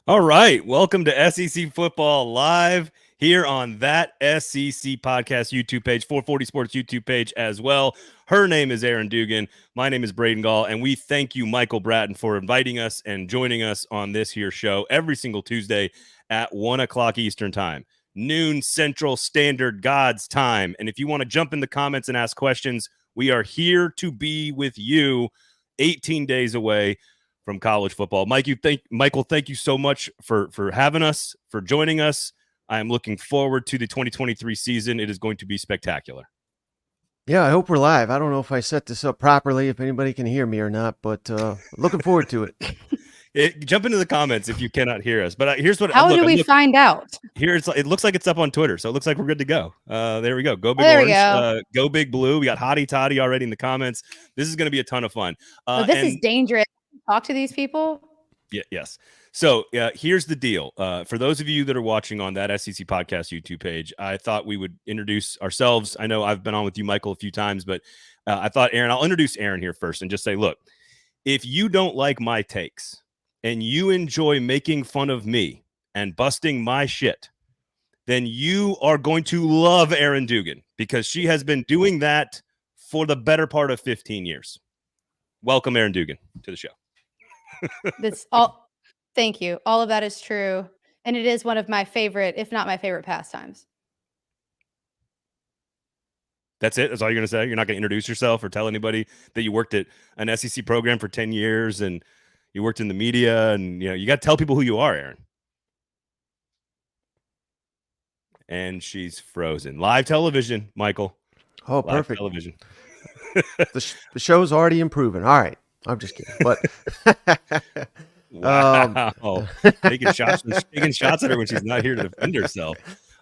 All right. Welcome to SEC Football Live here on that SEC Podcast YouTube page, 440 Sports YouTube page as well. Her name is Aaron Dugan. My name is Braden Gall, and we thank you, Michael Bratton, for inviting us and joining us on this here show every single Tuesday at 1 o'clock Eastern Time, noon Central Standard God's time. And if you want to jump in the comments and ask questions, we are here to be with you 18 days away from college football. Michael, thank you so much for having us, for joining us. I am looking forward to the 2023 season. It is going to be spectacular. Yeah, I hope we're live. I don't know if I set this up properly, if anybody can hear me or not, but looking forward to it. Jump into the comments if you cannot hear us. But here's what. How do we find out? It looks like it's up on Twitter, so it looks like we're good to go. There we go. Go Big Orange. Go Big Blue. We got Hottie Toddy already in the comments. This is going to be a ton of fun. This is dangerous. Talk to these people. Yes. So here's the deal. For those of you that are watching on that SEC Podcast YouTube page, I thought we would introduce ourselves. I know I've been on with you, Michael, a few times, but I thought, Aaron, I'll introduce Aaron here first and just say, look, if you don't like my takes and you enjoy making fun of me and busting my shit, then you are going to love Aaron Dugan because she has been doing that for the better part of 15 years. Welcome, Aaron Dugan, to the show. Thank you. All of that is true. And it is one of my favorite, if not my favorite pastimes. That's it? That's all you're going to say? You're not going to introduce yourself or tell anybody that you worked at an SEC program for 10 years and you worked in the media and, you got to tell people who you are, Aaron. And she's frozen. Live television, Michael. Oh, Live perfect. Television. The show's already improving. All right. I'm just kidding. But wow. taking shots at her when she's not here to defend herself.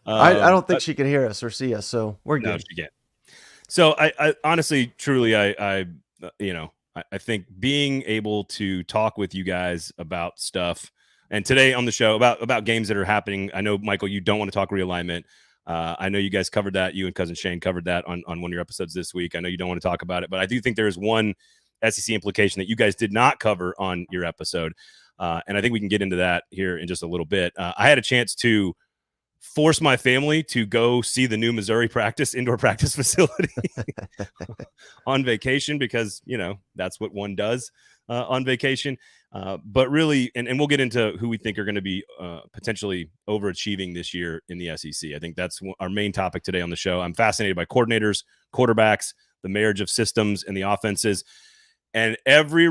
I don't think she can hear us or see us, so we're good. No, she can't. So I honestly, truly, I think being able to talk with you guys about stuff, and today on the show about games that are happening. I know, Michael, you don't want to talk realignment. I know you guys covered that. You and Cousin Shane covered that on one of your episodes this week. I know you don't want to talk about it, but I do think there is one SEC implication that you guys did not cover on your episode. And I think we can get into that here in just a little bit. I had a chance to force my family to go see the new Missouri indoor practice facility on vacation because, that's what one does on vacation. But really, and we'll get into who we think are going to be potentially overachieving this year in the SEC. I think that's our main topic today on the show. I'm fascinated by coordinators, quarterbacks, the marriage of systems and the offenses. And every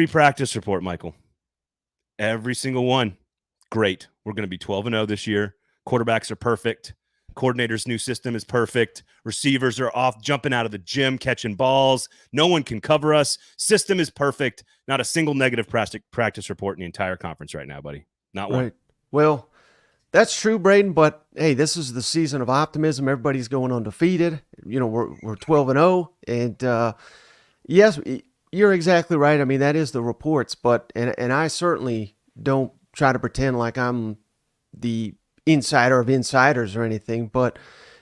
practice report, Michael, every single one, great. We're going to be 12-0 this year. Quarterbacks are perfect. Coordinator's new system is perfect. Receivers are off, jumping out of the gym, catching balls. No one can cover us. System is perfect. Not a single negative practice report in the entire conference right now, buddy. Not one. Right. Well, that's true, Braden, but hey, this is the season of optimism. Everybody's going undefeated. We're 12-0, and yes, you're exactly right. I mean, that is the reports, but and I certainly don't try to pretend like I'm the insider of insiders or anything, but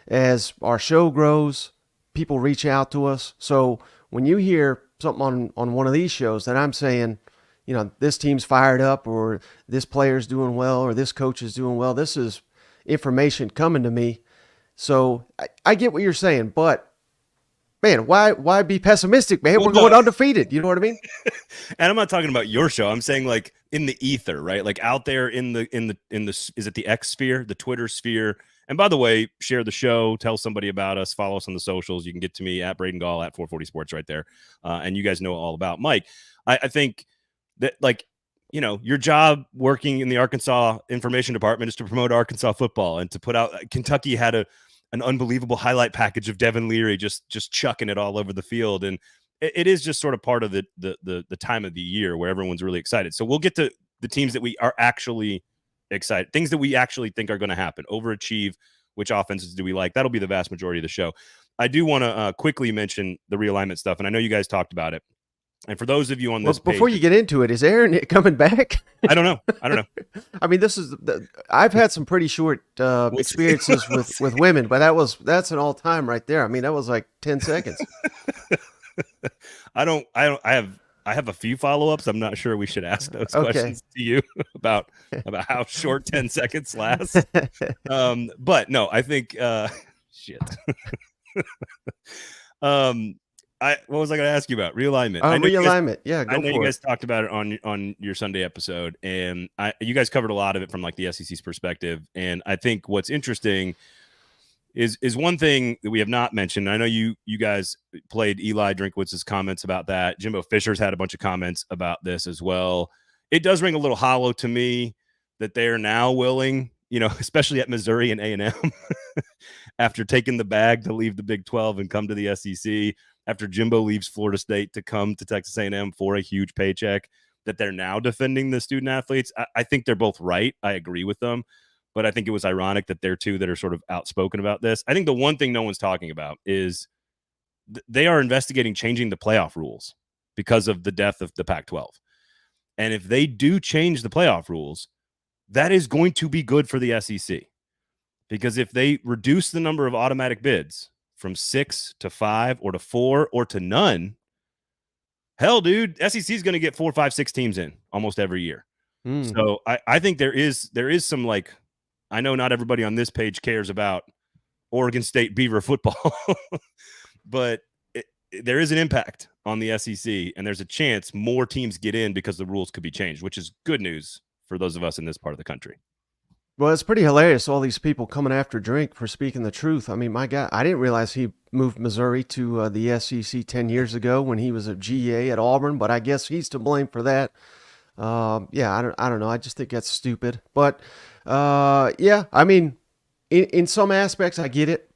as our show grows, people reach out to us. So when you hear something on one of these shows that I'm saying, this team's fired up or this player's doing well or this coach is doing well, this is information coming to me. So I get what you're saying, but man, why be pessimistic, man? We're going undefeated. You know what I mean? And I'm not talking about your show. I'm saying like in the ether, right? Like out there in the is it the X sphere, the Twitter sphere? And by the way, share the show, tell somebody about us, follow us on the socials. You can get to me at Braden Gall at 440 Sports right there. And you guys know all about Mike. I think that your job working in the Arkansas information department is to promote Arkansas football and to put out Kentucky had an unbelievable highlight package of Devin Leary just chucking it all over the field. And it is just sort of part of the time of the year where everyone's really excited. So we'll get to the teams that we are actually excited, things that we actually think are going to happen, overachieve, which offenses do we like? That'll be the vast majority of the show. I do want to quickly mention the realignment stuff, and I know you guys talked about it. And for those of you on this page, before you get into it, is Aaron coming back? I don't know. I mean, I've had some pretty short experiences with women, but that's an all time right there. I mean, that was like 10 seconds. I I have a few follow-ups. I'm not sure we should ask those Okay. questions to you about how short 10 seconds lasts. But no, I think shit. What was I going to ask you about? Realignment. Realignment. Yeah, go I know for you it. guys talked about it on your Sunday episode, and you guys covered a lot of it from like the SEC's perspective. And I think what's interesting is one thing that we have not mentioned. I know you guys played Eli Drinkwitz's comments about that. Jimbo Fisher's had a bunch of comments about this as well. It does ring a little hollow to me that they are now willing, especially at Missouri and A&M, after taking the bag to leave the Big 12 and come to the SEC, after Jimbo leaves Florida State to come to Texas A&M for a huge paycheck, that they're now defending the student athletes. I think they're both right. I agree with them. But I think it was ironic that they're two that are sort of outspoken about this. I think the one thing no one's talking about is they are investigating changing the playoff rules because of the death of the Pac-12. And if they do change the playoff rules, that is going to be good for the SEC. Because if they reduce the number of automatic bids from 6 to 5 or to 4 or to none, hell, dude, SEC is going to get 4, 5, 6 teams in almost every year. So I think there is some like, I know not everybody on this page cares about Oregon State Beaver football, but there is an impact on the SEC, and there's a chance more teams get in because the rules could be changed, which is good news for those of us in this part of the country. Well, it's pretty hilarious, all these people coming after Drink for speaking the truth. I mean, my God, I didn't realize he moved Missouri to the SEC 10 years ago when he was a GA at Auburn, but I guess he's to blame for that. Yeah, I don't know. I just think that's stupid. But yeah, I mean, in some aspects, I get it.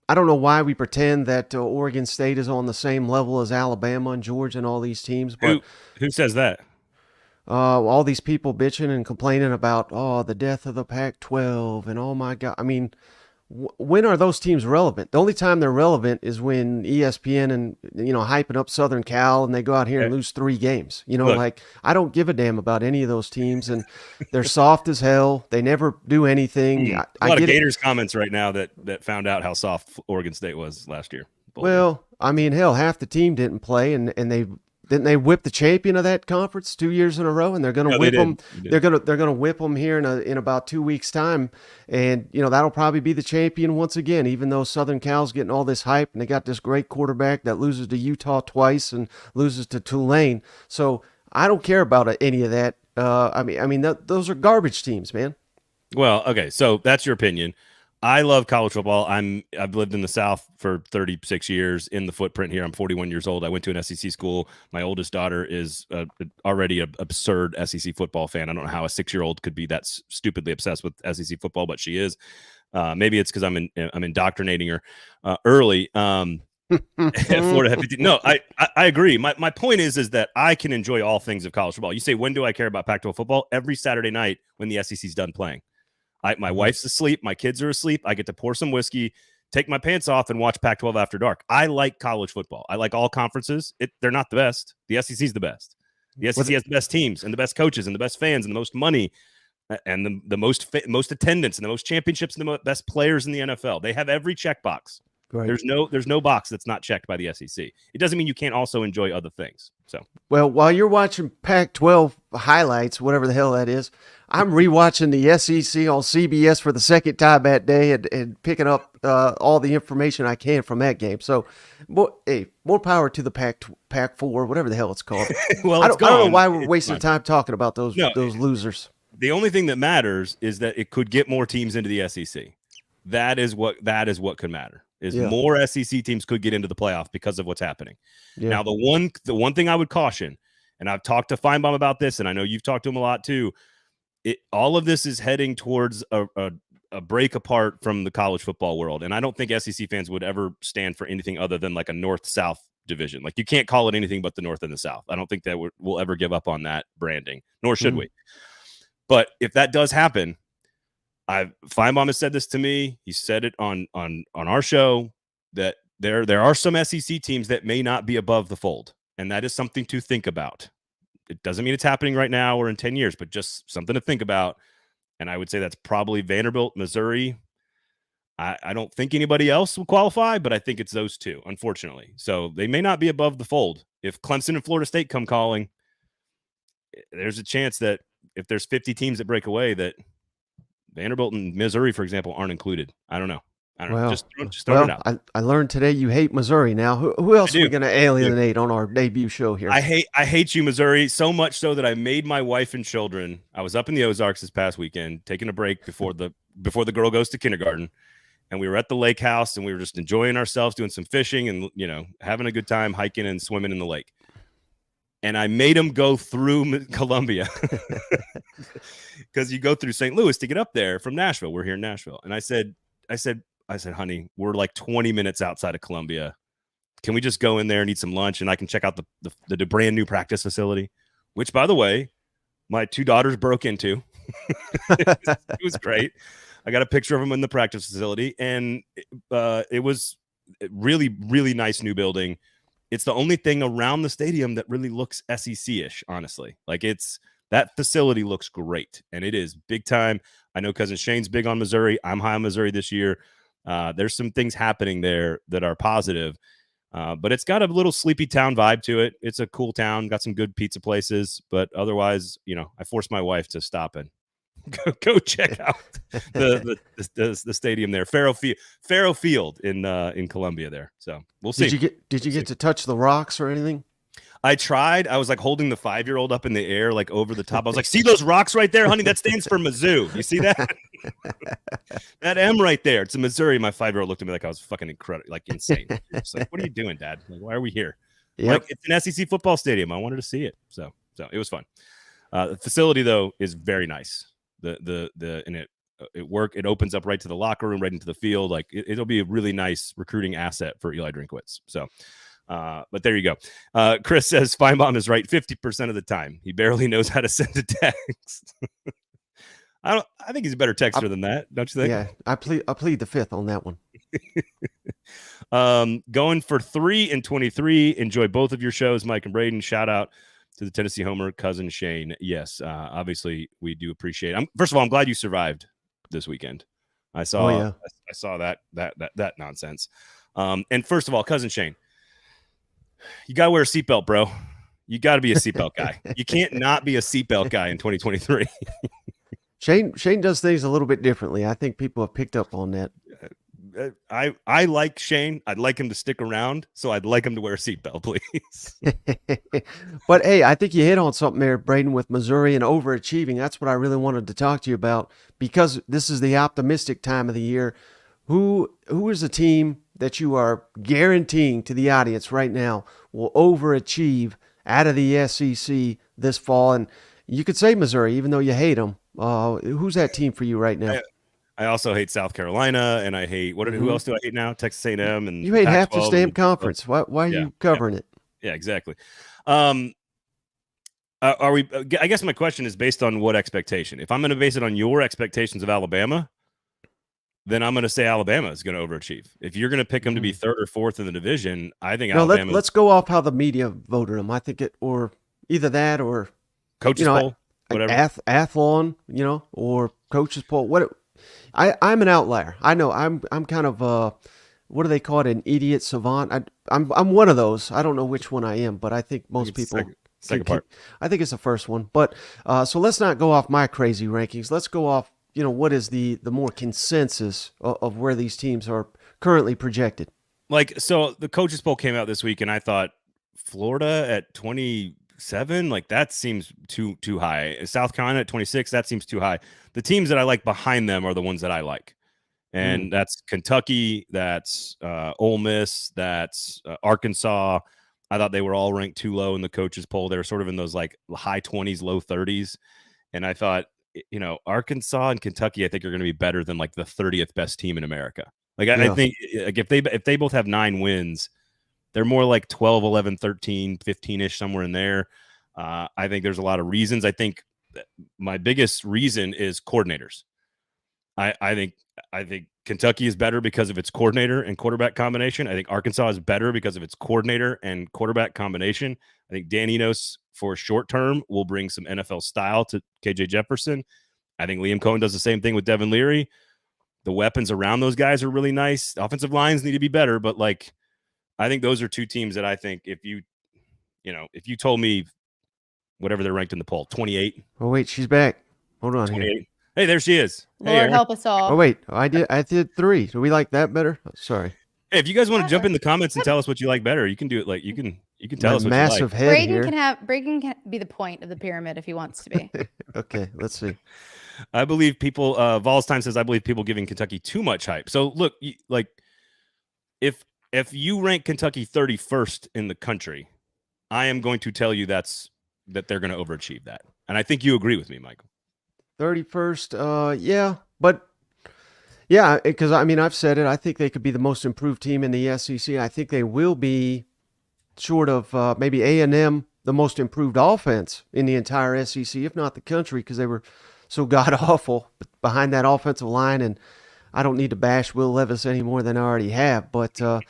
I don't know why we pretend that Oregon State is on the same level as Alabama and Georgia and all these teams. But who says that? All these people bitching and complaining about the death of the Pac-12 and oh my God. I mean, when are those teams relevant? The only time they're relevant is when ESPN and hyping up Southern Cal and they go out here and lose 3 games. Look, like I don't give a damn about any of those teams, and they're soft as hell. They never do anything. A lot of Gators comments right now that found out how soft Oregon State was last year. Well, I mean, hell, half the team didn't play, and they didn't they whip the champion of that conference 2 years in a row, and they're going to whip them. They're going to whip them here in about 2 weeks' time, and that'll probably be the champion once again. Even though Southern Cal's getting all this hype, and they got this great quarterback that loses to Utah twice and loses to Tulane, so I don't care about any of that. I mean, those are garbage teams, man. Well, okay, so that's your opinion. I love college football. I've lived in the South for 36 years in the footprint here. I'm 41 years old. I went to an SEC school. My oldest daughter is already an absurd SEC football fan. I don't know how a 6-year-old could be that stupidly obsessed with SEC football, but she is. Maybe it's because I'm indoctrinating her early. Florida had 15. No, I agree. My point is that I can enjoy all things of college football. You say, when do I care about Pac-12 football? Every Saturday night when the SEC's done playing. My wife's asleep. My kids are asleep. I get to pour some whiskey, take my pants off, and watch Pac-12 after dark. I like college football. I like all conferences. They're not the best. The SEC's the best. The SEC has the best teams and the best coaches and the best fans and the most money and the most attendance and the most championships and the best players in the NFL. They have every checkbox. Right. There's no box that's not checked by the SEC. It doesn't mean you can't also enjoy other things. So, well, while you're watching Pac-12 highlights, whatever the hell that is, I'm rewatching the SEC on CBS for the second time that day and picking up all the information I can from that game. So, more power to the Pac-4, whatever the hell it's called. Well, I don't know why we're wasting time talking about those losers. The only thing that matters is that it could get more teams into the SEC. That is what could matter. More SEC teams could get into the playoff because of what's happening. Yeah. Now, the one thing I would caution, and I've talked to Feinbaum about this, and I know you've talked to him a lot too. All of this is heading towards a break apart from the college football world, and I don't think SEC fans would ever stand for anything other than like a North-South division. Like, you can't call it anything but the North and the South. I don't think that we'll ever give up on that branding, nor should we. But if that does happen, Feinbaum has said this to me. He said it on our show that there are some SEC teams that may not be above the fold, and that is something to think about. It doesn't mean it's happening right now or in 10 years, but just something to think about. And I would say that's probably Vanderbilt, Missouri, I don't think anybody else will qualify, but I think it's those two, unfortunately. So they may not be above the fold. If Clemson and Florida State come calling, there's a chance that if there's 50 teams that break away, that Vanderbilt and Missouri, for example, aren't included. I don't know. Well, Just throw it out. I learned today you hate Missouri. Now, who else are we going to alienate on our debut show here? I hate you, Missouri, so much so that I made my wife and children. I was up in the Ozarks this past weekend, taking a break before the girl goes to kindergarten, and we were at the lake house, and we were just enjoying ourselves, doing some fishing, and having a good time hiking and swimming in the lake. And I made them go through Columbia because you go through St. Louis to get up there from Nashville. We're here in Nashville, and I said, honey, we're like 20 minutes outside of Columbia. Can we just go in there and eat some lunch, and I can check out the brand new practice facility, which, by the way, my two daughters broke into. It was great. I got a picture of them in the practice facility, and it was a really, really nice new building. It's the only thing around the stadium that really looks SEC-ish, honestly. Like that facility looks great, and it is big time. I know Cousin Shane's big on Missouri. I'm high on Missouri this year. There's some things happening there that are positive, but it's got a little sleepy town vibe to it. It's a cool town, got some good pizza places, but otherwise, I forced my wife to stop and go check out the stadium there, Faro Field in Columbia there. So we'll see. Did you get to touch the rocks or anything? I tried. I was like holding the 5-year-old up in the air, like over the top. I was like, see those rocks right there, honey? That stands for Mizzou. You see that? That M right there. It's a Missouri. My 5-year-old looked at me like I was fucking incredible, like insane. It's like, what are you doing, Dad? Like, why are we here? Yep. Like, it's an SEC football stadium. I wanted to see it. So it was fun. The facility though is very nice. It opens up right to the locker room, right into the field. Like it'll be a really nice recruiting asset for Eli Drinkwitz. So. But there you go. Chris says Feinbaum is right 50% of the time. He barely knows how to send a text. I think he's a better texter than that, don't you think? Yeah, I plead the fifth on that one. Going for 3 and 23. Enjoy both of your shows, Mike and Braden. Shout out to the Tennessee Homer, Cousin Shane. Yes, obviously we do appreciate it. First of all, I'm glad you survived this weekend. I saw that nonsense. And first of all, Cousin Shane, you got to wear a seatbelt, bro. You got to be a seatbelt guy. You can't not be a seatbelt guy in 2023. Shane does things a little bit differently. I think people have picked up on that. I like Shane. I'd like him to stick around, so I'd like him to wear a seatbelt, please. But hey, I think you hit on something there, Braden, with Missouri and overachieving. That's what I really wanted to talk to you about, because this is the optimistic time of the year. Who is a team that you are guaranteeing to the audience right now will overachieve out of the SEC this fall? And you could say Missouri, even though you hate them. Who's that team for you right now? I also hate South Carolina, and I hate who else do I hate now? Texas A&M, and you hate half the stamp conference. Why are you covering it? Yeah, exactly. Are we? I guess my question is based on what expectation? If I'm going to base it on your expectations of Alabama, then I'm going to say Alabama is going to overachieve. If you're going to pick them to be 3rd or 4th in the division, I think Alabama. Let's go off how the media voted them. I think or either that or coaches poll, whatever. Athlon, or coaches poll. I'm an outlier. I know I'm kind of what do they call it? An idiot savant. I'm one of those. I don't know which one I am, but I think most people. Second part. I think it's the first one. But so let's not go off my crazy rankings. Let's go off. What is the more consensus of where these teams are currently projected? So the coaches poll came out this week, and I thought Florida at 27, that seems too high. South Carolina at 26, that seems too high. The teams that I like behind them are the ones that I like, and that's Kentucky, that's Ole Miss, that's Arkansas. I thought they were all ranked too low in the coaches poll. They were sort of in those high 20s, low 30s, and I thought, Arkansas and Kentucky, I think are going to be better than the 30th best team in America. I think if they both have 9 wins, they're more like 12, 11, 13, 15-ish, somewhere in there. I think there's a lot of reasons. I think my biggest reason is coordinators. I think Kentucky is better because of its coordinator and quarterback combination. I think Arkansas is better because of its coordinator and quarterback combination. I think Dan Enos, for short term, will bring some NFL style to KJ Jefferson. I think Liam Cohen does the same thing with Devin Leary. The weapons around those guys are really nice. The offensive lines need to be better, but like I think those are two teams that I think if you told me whatever they're ranked in the poll, 28. Oh wait, she's back. Hold on 28. here. Hey, there she is. Hey, Lord Aaron. help us all. Oh wait, I did 3. Do we like that better? Sorry. Hey, if you guys want to jump in the comments and tell us what you like better, you can do it. Like you can tell My us what massive you like. head Braden here. Braden can be the point of the pyramid if he wants to be. Okay, let's see. I believe people. Vols Time says I believe people giving Kentucky too much hype. So look, like if you rank Kentucky 31st in the country, I am going to tell you that they're going to overachieve that, and I think you agree with me, Michael. 31st, yeah, but yeah, because I mean, I've said it. I think they could be the most improved team in the SEC. I think they will be, short of maybe A&M, the most improved offense in the entire SEC, if not the country, because they were so god awful behind that offensive line. And I don't need to bash Will Levis any more than I already have. But I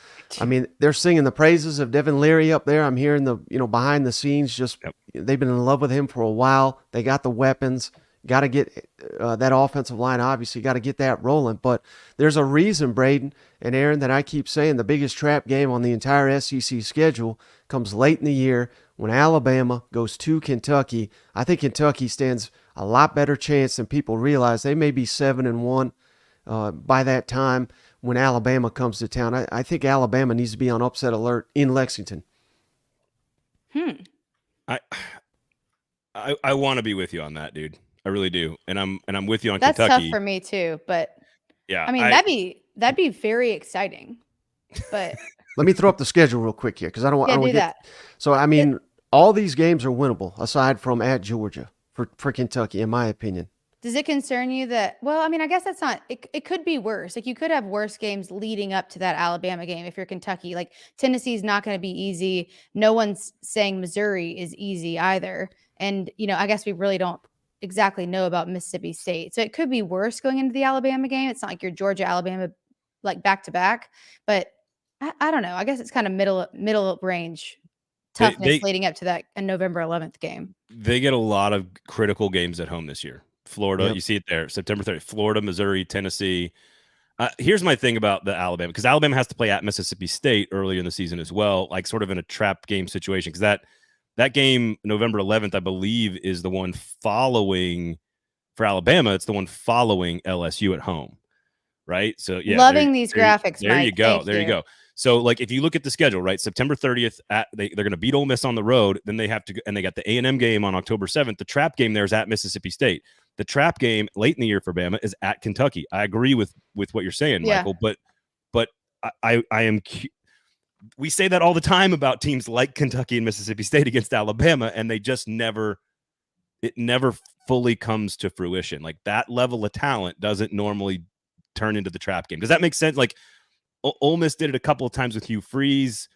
mean, they're singing the praises of Devin Leary up there. I'm hearing the behind the scenes. Just they've been in love with him for a while. They got the weapons. Got to get that offensive line, obviously, got to get that rolling. But there's a reason, Braden and Aaron, that I keep saying the biggest trap game on the entire SEC schedule comes late in the year when Alabama goes to Kentucky. I think Kentucky stands a lot better chance than people realize. They may be 7-1 by that time when Alabama comes to town. I think Alabama needs to be on upset alert in Lexington. I want to be with you on that, dude. I really do, and I'm with you on That's Kentucky. tough for me too, but yeah, I mean that'd be very exciting. But let me throw up the schedule real quick here because I don't want do to get. that. So I mean, all these games are winnable aside from at Georgia for Kentucky, in my opinion. Does it concern you that? Well, I mean, I guess that's not. It could be worse. Like you could have worse games leading up to that Alabama game if you're Kentucky. Like Tennessee's not going to be easy. No one's saying Missouri is easy either. And I guess we really don't exactly know about Mississippi State. So it could be worse going into the Alabama game. It's not like you're Georgia, Alabama, like back to back, but I don't know. I guess it's kind of middle range toughness leading up to that November 11th game. They get a lot of critical games at home this year. Florida, you see it there, September 30th, Florida, Missouri, Tennessee. Here's my thing about the Alabama, because Alabama has to play at Mississippi State early in the season as well, like sort of in a trap game situation, because that game, November 11th, I believe, is the one following for Alabama. It's the one following LSU at home, right? So yeah, loving these graphics. There Mike. you go. There you go. So like if you look at the schedule, right, September 30th, they're going to beat Ole Miss on the road. Then they have to, and they got the A&M game on October 7th. The trap game there is at Mississippi State. The trap game late in the year for Bama is at Kentucky. I agree with what you're saying, Michael, but I am. We say that all the time about teams like Kentucky and Mississippi State against Alabama, and they just never fully comes to fruition. Like that level of talent doesn't normally turn into the trap game. Does that make sense? Like Ole Miss did it a couple of times with Hugh Freeze,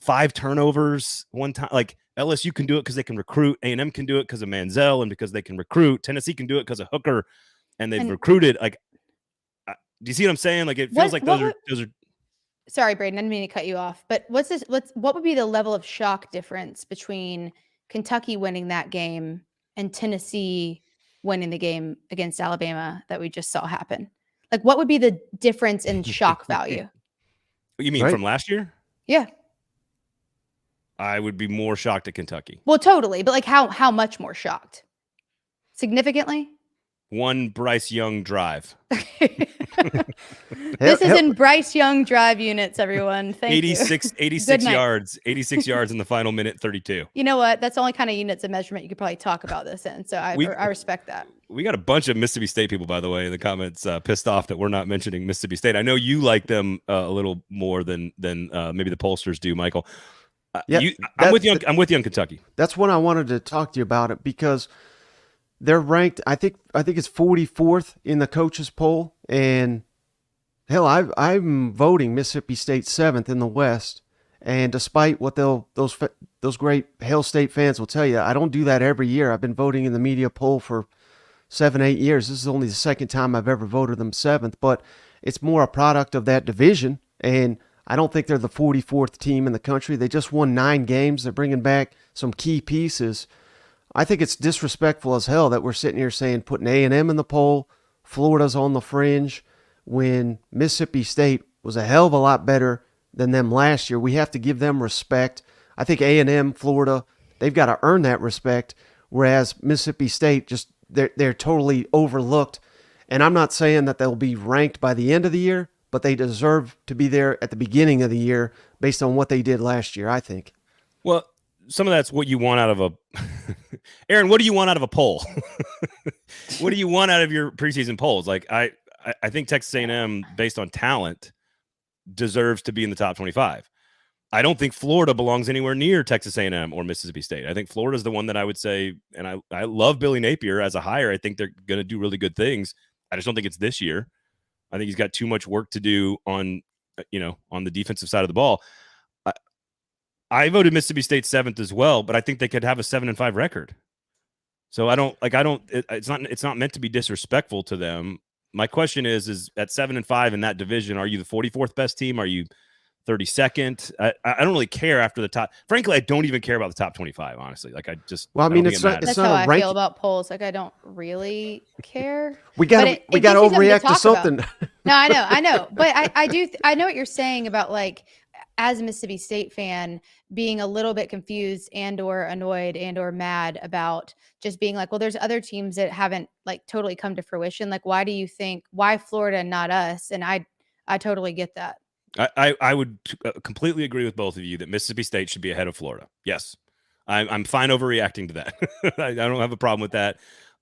5 turnovers one time. Like LSU can do it because they can recruit. A&M can do it because of Manziel and because they can recruit. Tennessee can do it because of Hooker, and they've recruited. Like, do you see what I'm saying? Like it feels like those are. Sorry, Braden, I didn't mean to cut you off. But what would be the level of shock difference between Kentucky winning that game and Tennessee winning the game against Alabama that we just saw happen? Like, what would be the difference in shock value? You mean from last year? Yeah. I would be more shocked at Kentucky. Well, totally. But like how much more shocked? Significantly? One Bryce Young drive. This is in Bryce Young drive units, everyone. Thank 86 yards. 86 yards in the final minute, 32. You know what? That's the only kind of units of measurement you could probably talk about this in. So I respect that. We got a bunch of Mississippi State people, by the way, in the comments, pissed off that we're not mentioning Mississippi State. I know you like them a little more than maybe the pollsters do, Michael. I'm with you on Kentucky. That's what I wanted to talk to you about it, because they're ranked, I think it's 44th in the coaches poll, and hell, I'm voting Mississippi State 7th in the West. And despite what those great Hail State fans will tell you, I don't do that every year. I've been voting in the media poll for 7-8 years. This is only the second time I've ever voted them 7th, but it's more a product of that division. And I don't think they're the 44th team in the country. They just won 9 games. They're bringing back some key pieces. I think it's disrespectful as hell that we're sitting here saying putting A&M in the poll, Florida's on the fringe, when Mississippi State was a hell of a lot better than them last year. We have to give them respect. I think A&M, Florida, they've got to earn that respect, whereas Mississippi State, just they're totally overlooked. And I'm not saying that they'll be ranked by the end of the year, but they deserve to be there at the beginning of the year based on what they did last year, I think. Well, some of that's what you want out of a Aaron. What do you want out of a poll? What do you want out of your preseason polls? Like I think Texas A&M, based on talent, deserves to be in the top 25. I don't think Florida belongs anywhere near Texas A&M or Mississippi State. I think Florida's the one that I would say, and I love Billy Napier as a hire. I think they're going to do really good things. I just don't think it's this year. I think he's got too much work to do on the defensive side of the ball. I voted Mississippi State 7th as well, but I think they could have a 7-5 record. So it's not meant to be disrespectful to them. My question is at 7-5 in that division, are you the 44th best team? Are you 32nd? I don't really care after the top. Frankly, I don't even care about the top 25, honestly. Like it's not that's how I rank. feel about polls. Like I don't really care. We got to overreact to something. No, I know. But I know what you're saying about, like, as a Mississippi State fan, being a little bit confused and or annoyed and or mad about just being like, well, there's other teams that haven't like totally come to fruition. Like, why Florida and not us? And I totally get that. I would completely agree with both of you that Mississippi State should be ahead of Florida. Yes, I'm fine overreacting to that. I don't have a problem with that.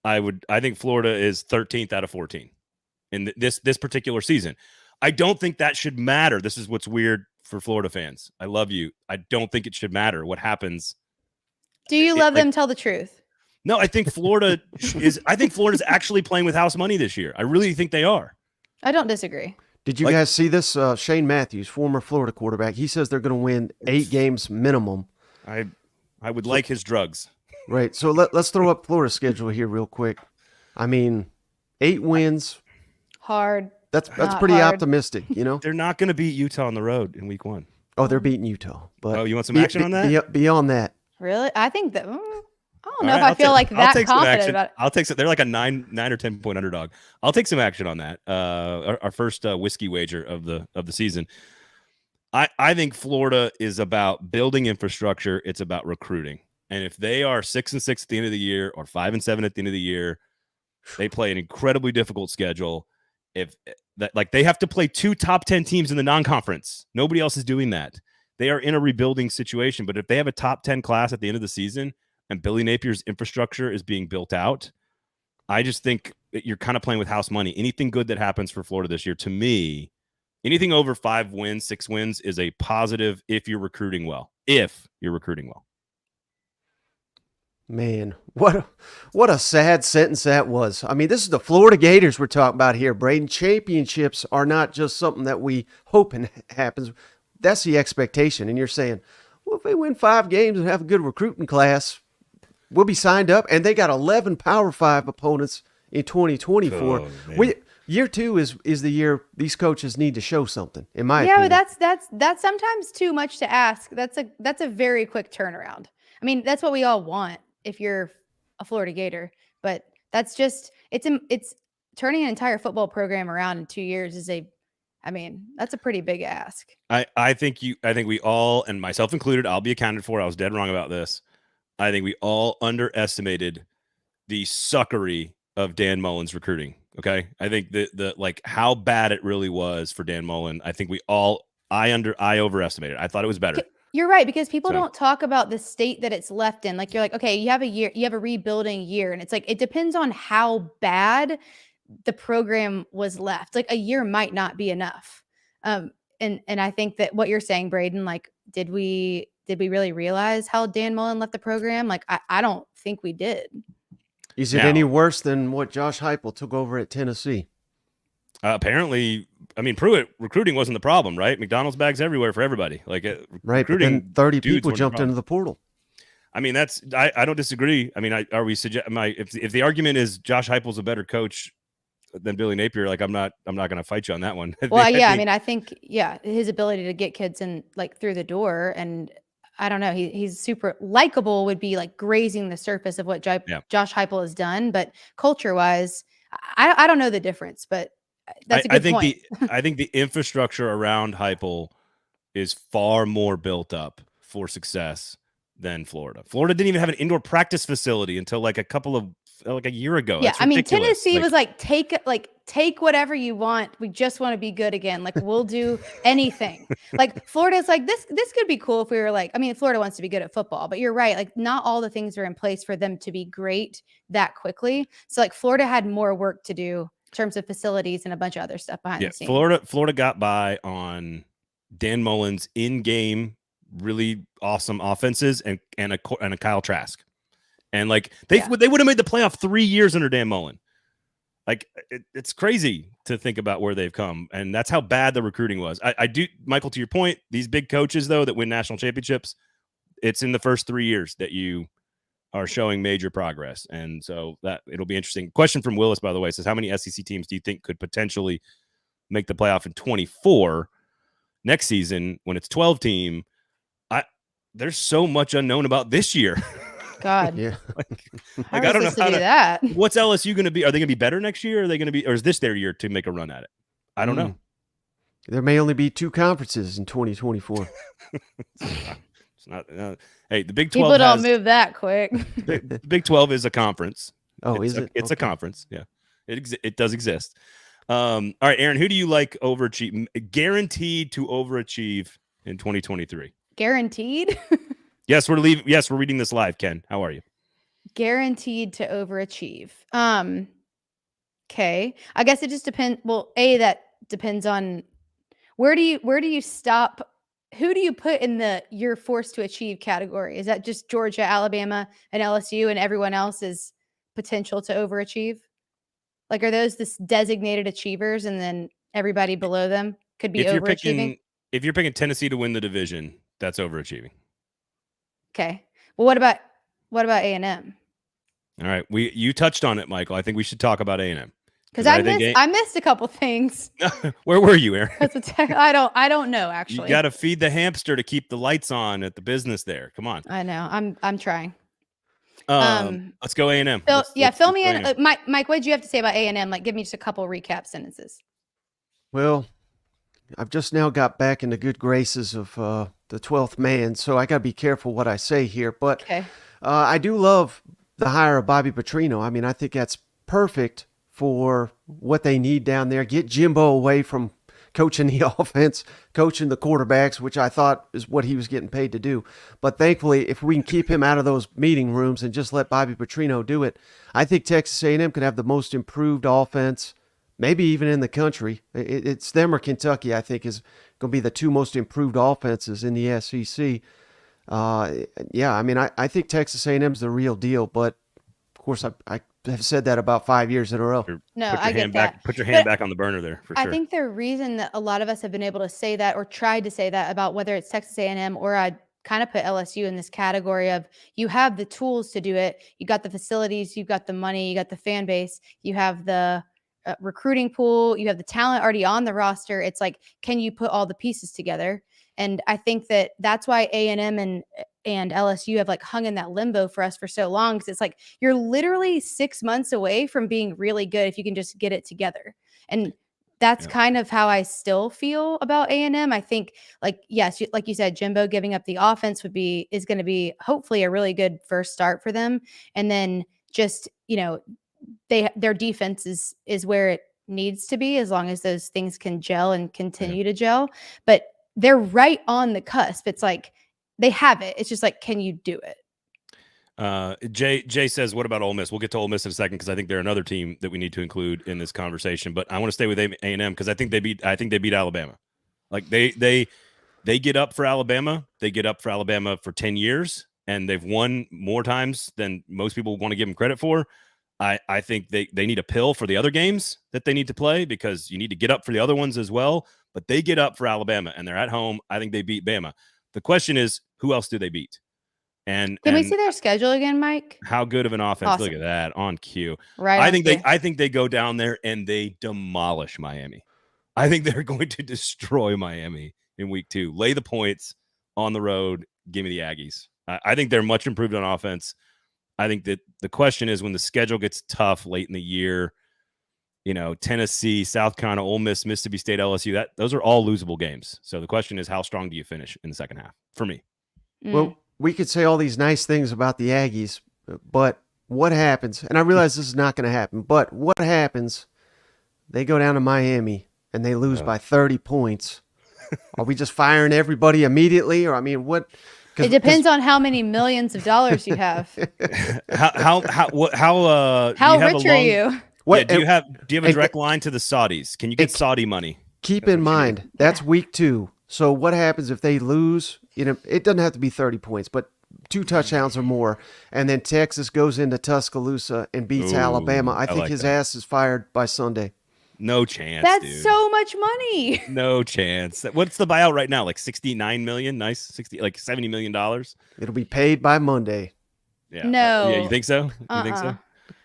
I think Florida is 13th out of 14 in this particular season. I don't think that should matter. This is what's weird for Florida fans. I love you. I don't think it should matter what happens. Do you love them? Tell the truth. No, I think Florida is. I think Florida's actually playing with house money this year. I really think they are. I don't disagree. Did you guys see this? Shane Matthews, former Florida quarterback, he says they're going to win 8 games minimum. I would like his drugs. Right. So let's throw up Florida's schedule here real quick. I mean, 8 wins. Hard. That's pretty optimistic, They're not going to beat Utah on the road in week 1. Oh, they're beating Utah. But you want some action on that? Beyond that. Really? I think that. I don't know if I feel like that confident about it. I'll take it. They're like a 9 or 10 point underdog. I'll take some action on that. Our first whiskey wager of the season. I think Florida is about building infrastructure. It's about recruiting. And if they are 6-6 at the end of the year or 5-7 at the end of the year, they play an incredibly difficult schedule. They have to play 2 top 10 teams in the non-conference. Nobody else is doing that. They are in a rebuilding situation. But if they have a top 10 class at the end of the season and Billy Napier's infrastructure is being built out, I just think that you're kind of playing with house money. Anything good that happens for Florida this year, to me, anything over 5 wins, 6 wins is a positive if you're recruiting well. Man, what a sad sentence that was. I mean, this is the Florida Gators we're talking about here, Braden. Championships are not just something that we hope happens. That's the expectation. And you're saying, well, if they win 5 games and have a good recruiting class, we'll be signed up. And they got 11 Power 5 opponents in 2024. Year 2 is the year these coaches need to show something, in my opinion. Yeah, but that's sometimes too much to ask. That's a very quick turnaround. I mean, that's what we all want if you're a Florida Gator, but that's just it's turning an entire football program around in 2 years that's a pretty big ask. I think we all, and myself included, I'll be accounted for. I was dead wrong about this. I think we all underestimated the suckery of Dan Mullen's recruiting. Okay. I think the how bad it really was for Dan Mullen. I think I overestimated. I thought it was better. You're right, because people don't talk about the state that it's left in. Like, you're like, okay, you have a rebuilding year, and it's like, it depends on how bad the program was left. Like, a year might not be enough. And I think that what you're saying, Braden, like, did we really realize how Dan Mullen left the program? Like, I don't think we did. Is it any worse than what Josh Heupel took over at Tennessee? Apparently, I mean, Pruitt recruiting wasn't the problem, right? McDonald's bags everywhere for everybody. Like, right, but then 30 people jumped into the portal. I mean, I don't disagree. I mean, if the argument is Josh Heupel's a better coach than Billy Napier, like, I'm not going to fight you on that one. Well, I think his ability to get kids in, like, through the door, and I don't know, he's super likable, would be like grazing the surface of what Josh Heupel has done, but culture wise, I don't know the difference, but That's a I good think point. I think the infrastructure around Heupel is far more built up for success than Florida. Florida didn't even have an indoor practice facility until like a year ago. Yeah, That's I mean, ridiculous. Tennessee was like, take whatever you want. We just want to be good again. Like, we'll do anything. Like, Florida's like, this could be cool if we were like, I mean, Florida wants to be good at football, but you're right. Like, not all the things are in place for them to be great that quickly. So, like, Florida had more work to do in terms of facilities and a bunch of other stuff behind the scenes. Florida got by on Dan Mullen's in-game really awesome offenses and a Kyle Trask. And like they would have made the playoff 3 years under Dan Mullen. Like it's crazy to think about where they've come, and that's how bad the recruiting was. I do, Michael, to your point, these big coaches though that win national championships, it's in the first 3 years that you are showing major progress, and so that it'll be interesting. Question from Willis, by the way, says how many SEC teams do you think could potentially make the playoff in 24 next season when it's 12 team? There's so much unknown about this year. God, Yeah. I don't know how to do that. What's LSU going to be? Are they going to be better next year? Or are they going to be, or is this their year to make a run at it? I don't know. There may only be 2 conferences in 2024. It's not. Hey, the Big 12. People don't move that quick. The Big 12 is a conference. Oh, is it? It's a conference. Yeah, it does exist. All right, Aaron, who do you like guaranteed to overachieve in 2023? Guaranteed. Yes, we're leaving. Yes, we're reading this live. Ken, how are you? Guaranteed to overachieve. Okay. I guess it just depends. Well, that depends on where do you stop? Who do you put in the you're forced to achieve category? Is that just Georgia, Alabama, and LSU, and everyone else is potential to overachieve? Like, are those this designated achievers, and then everybody below them could be overachieving? If you're picking Tennessee to win the division, that's overachieving. Okay. Well, what about A&M? All right, you touched on it, Michael. I think we should talk about A&M because I missed a couple things. Where were you, Aaron? I don't know actually. You got to feed the hamster to keep the lights on at the business there. Come on. I know. I'm trying. Let's go A&M. Fill me in. Mike, what did you have to say about A&M? Like, give me just a couple recap sentences. Well, I've just now got back in the good graces of the 12th man, so I got to be careful what I say here. But okay. I do love the hire of Bobby Petrino. I mean, I think that's perfect for what they need down there. Get Jimbo away from coaching the offense, coaching the quarterbacks, which I thought is what he was getting paid to do. But thankfully, if we can keep him out of those meeting rooms and just let Bobby Petrino do it, I think Texas A&M could have the most improved offense, maybe even in the country. It's them or Kentucky, I think, is going to be the 2 most improved offenses in the SEC. I mean, I think Texas A&M is the real deal, but of course I have said that about 5 years in a row. No, I get that. Put your hand back on the burner there for sure. I think the reason that a lot of us have been able to say that or tried to say that about whether it's Texas A&M or I kind of put LSU in this category of you have the tools to do it. You got the facilities, you've got the money, you got the fan base, you have the recruiting pool, you have the talent already on the roster. It's like, can you put all the pieces together? And I think that that's why A&M and LSU have like hung in that limbo for us for so long. Cause it's like, you're literally 6 months away from being really good if you can just get it together. And that's kind of how I still feel about A&M. I think like, yes, like you said, Jimbo giving up the offense is going to be hopefully a really good first start for them. And then just, their defense is where it needs to be as long as those things can gel and continue to gel. But they're right on the cusp. It's like they have it. It's just like, can you do it? Jay says, what about Ole Miss? We'll get to Ole Miss in a second because I think they're another team that we need to include in this conversation. But I want to stay with A&M because I think they beat Alabama. Like they get up for Alabama. They get up for Alabama for 10 years, and they've won more times than most people want to give them credit for. I think they need a pill for the other games that they need to play because you need to get up for the other ones as well. But they get up for Alabama, and they're at home. I think they beat Bama. The question is, who else do they beat? And can we see their schedule again, Mike? How good of an offense? Awesome. Look at that on cue. Right. I think they go down there and they demolish Miami. I think they're going to destroy Miami in week 2. Lay the points on the road. Give me the Aggies. I think they're much improved on offense. I think that the question is when the schedule gets tough late in the year, Tennessee, South Carolina, Ole Miss, Mississippi State, LSU, those are all losable games. So the question is, how strong do you finish in the second half for me? Well, we could say all these nice things about the Aggies, but what happens? And I realize this is not going to happen, but what happens? They go down to Miami and they lose by 30 points. Are we just firing everybody immediately? Or, I mean, what? It depends on how many millions of dollars you have. How rich are you? What, do you have a direct line to the Saudis? Can you get Saudi money? Keep in mind, that's week 2. So what happens if they lose? It doesn't have to be 30 points, but 2 touchdowns or more, and then Texas goes into Tuscaloosa and beats Alabama. I think his ass is fired by Sunday. No chance. That's dude. so much money. No chance. What's the buyout right now? Like 69 million? Nice. 60, like $70 million. It'll be paid by Monday. Yeah. No. Yeah, you think so? You think so?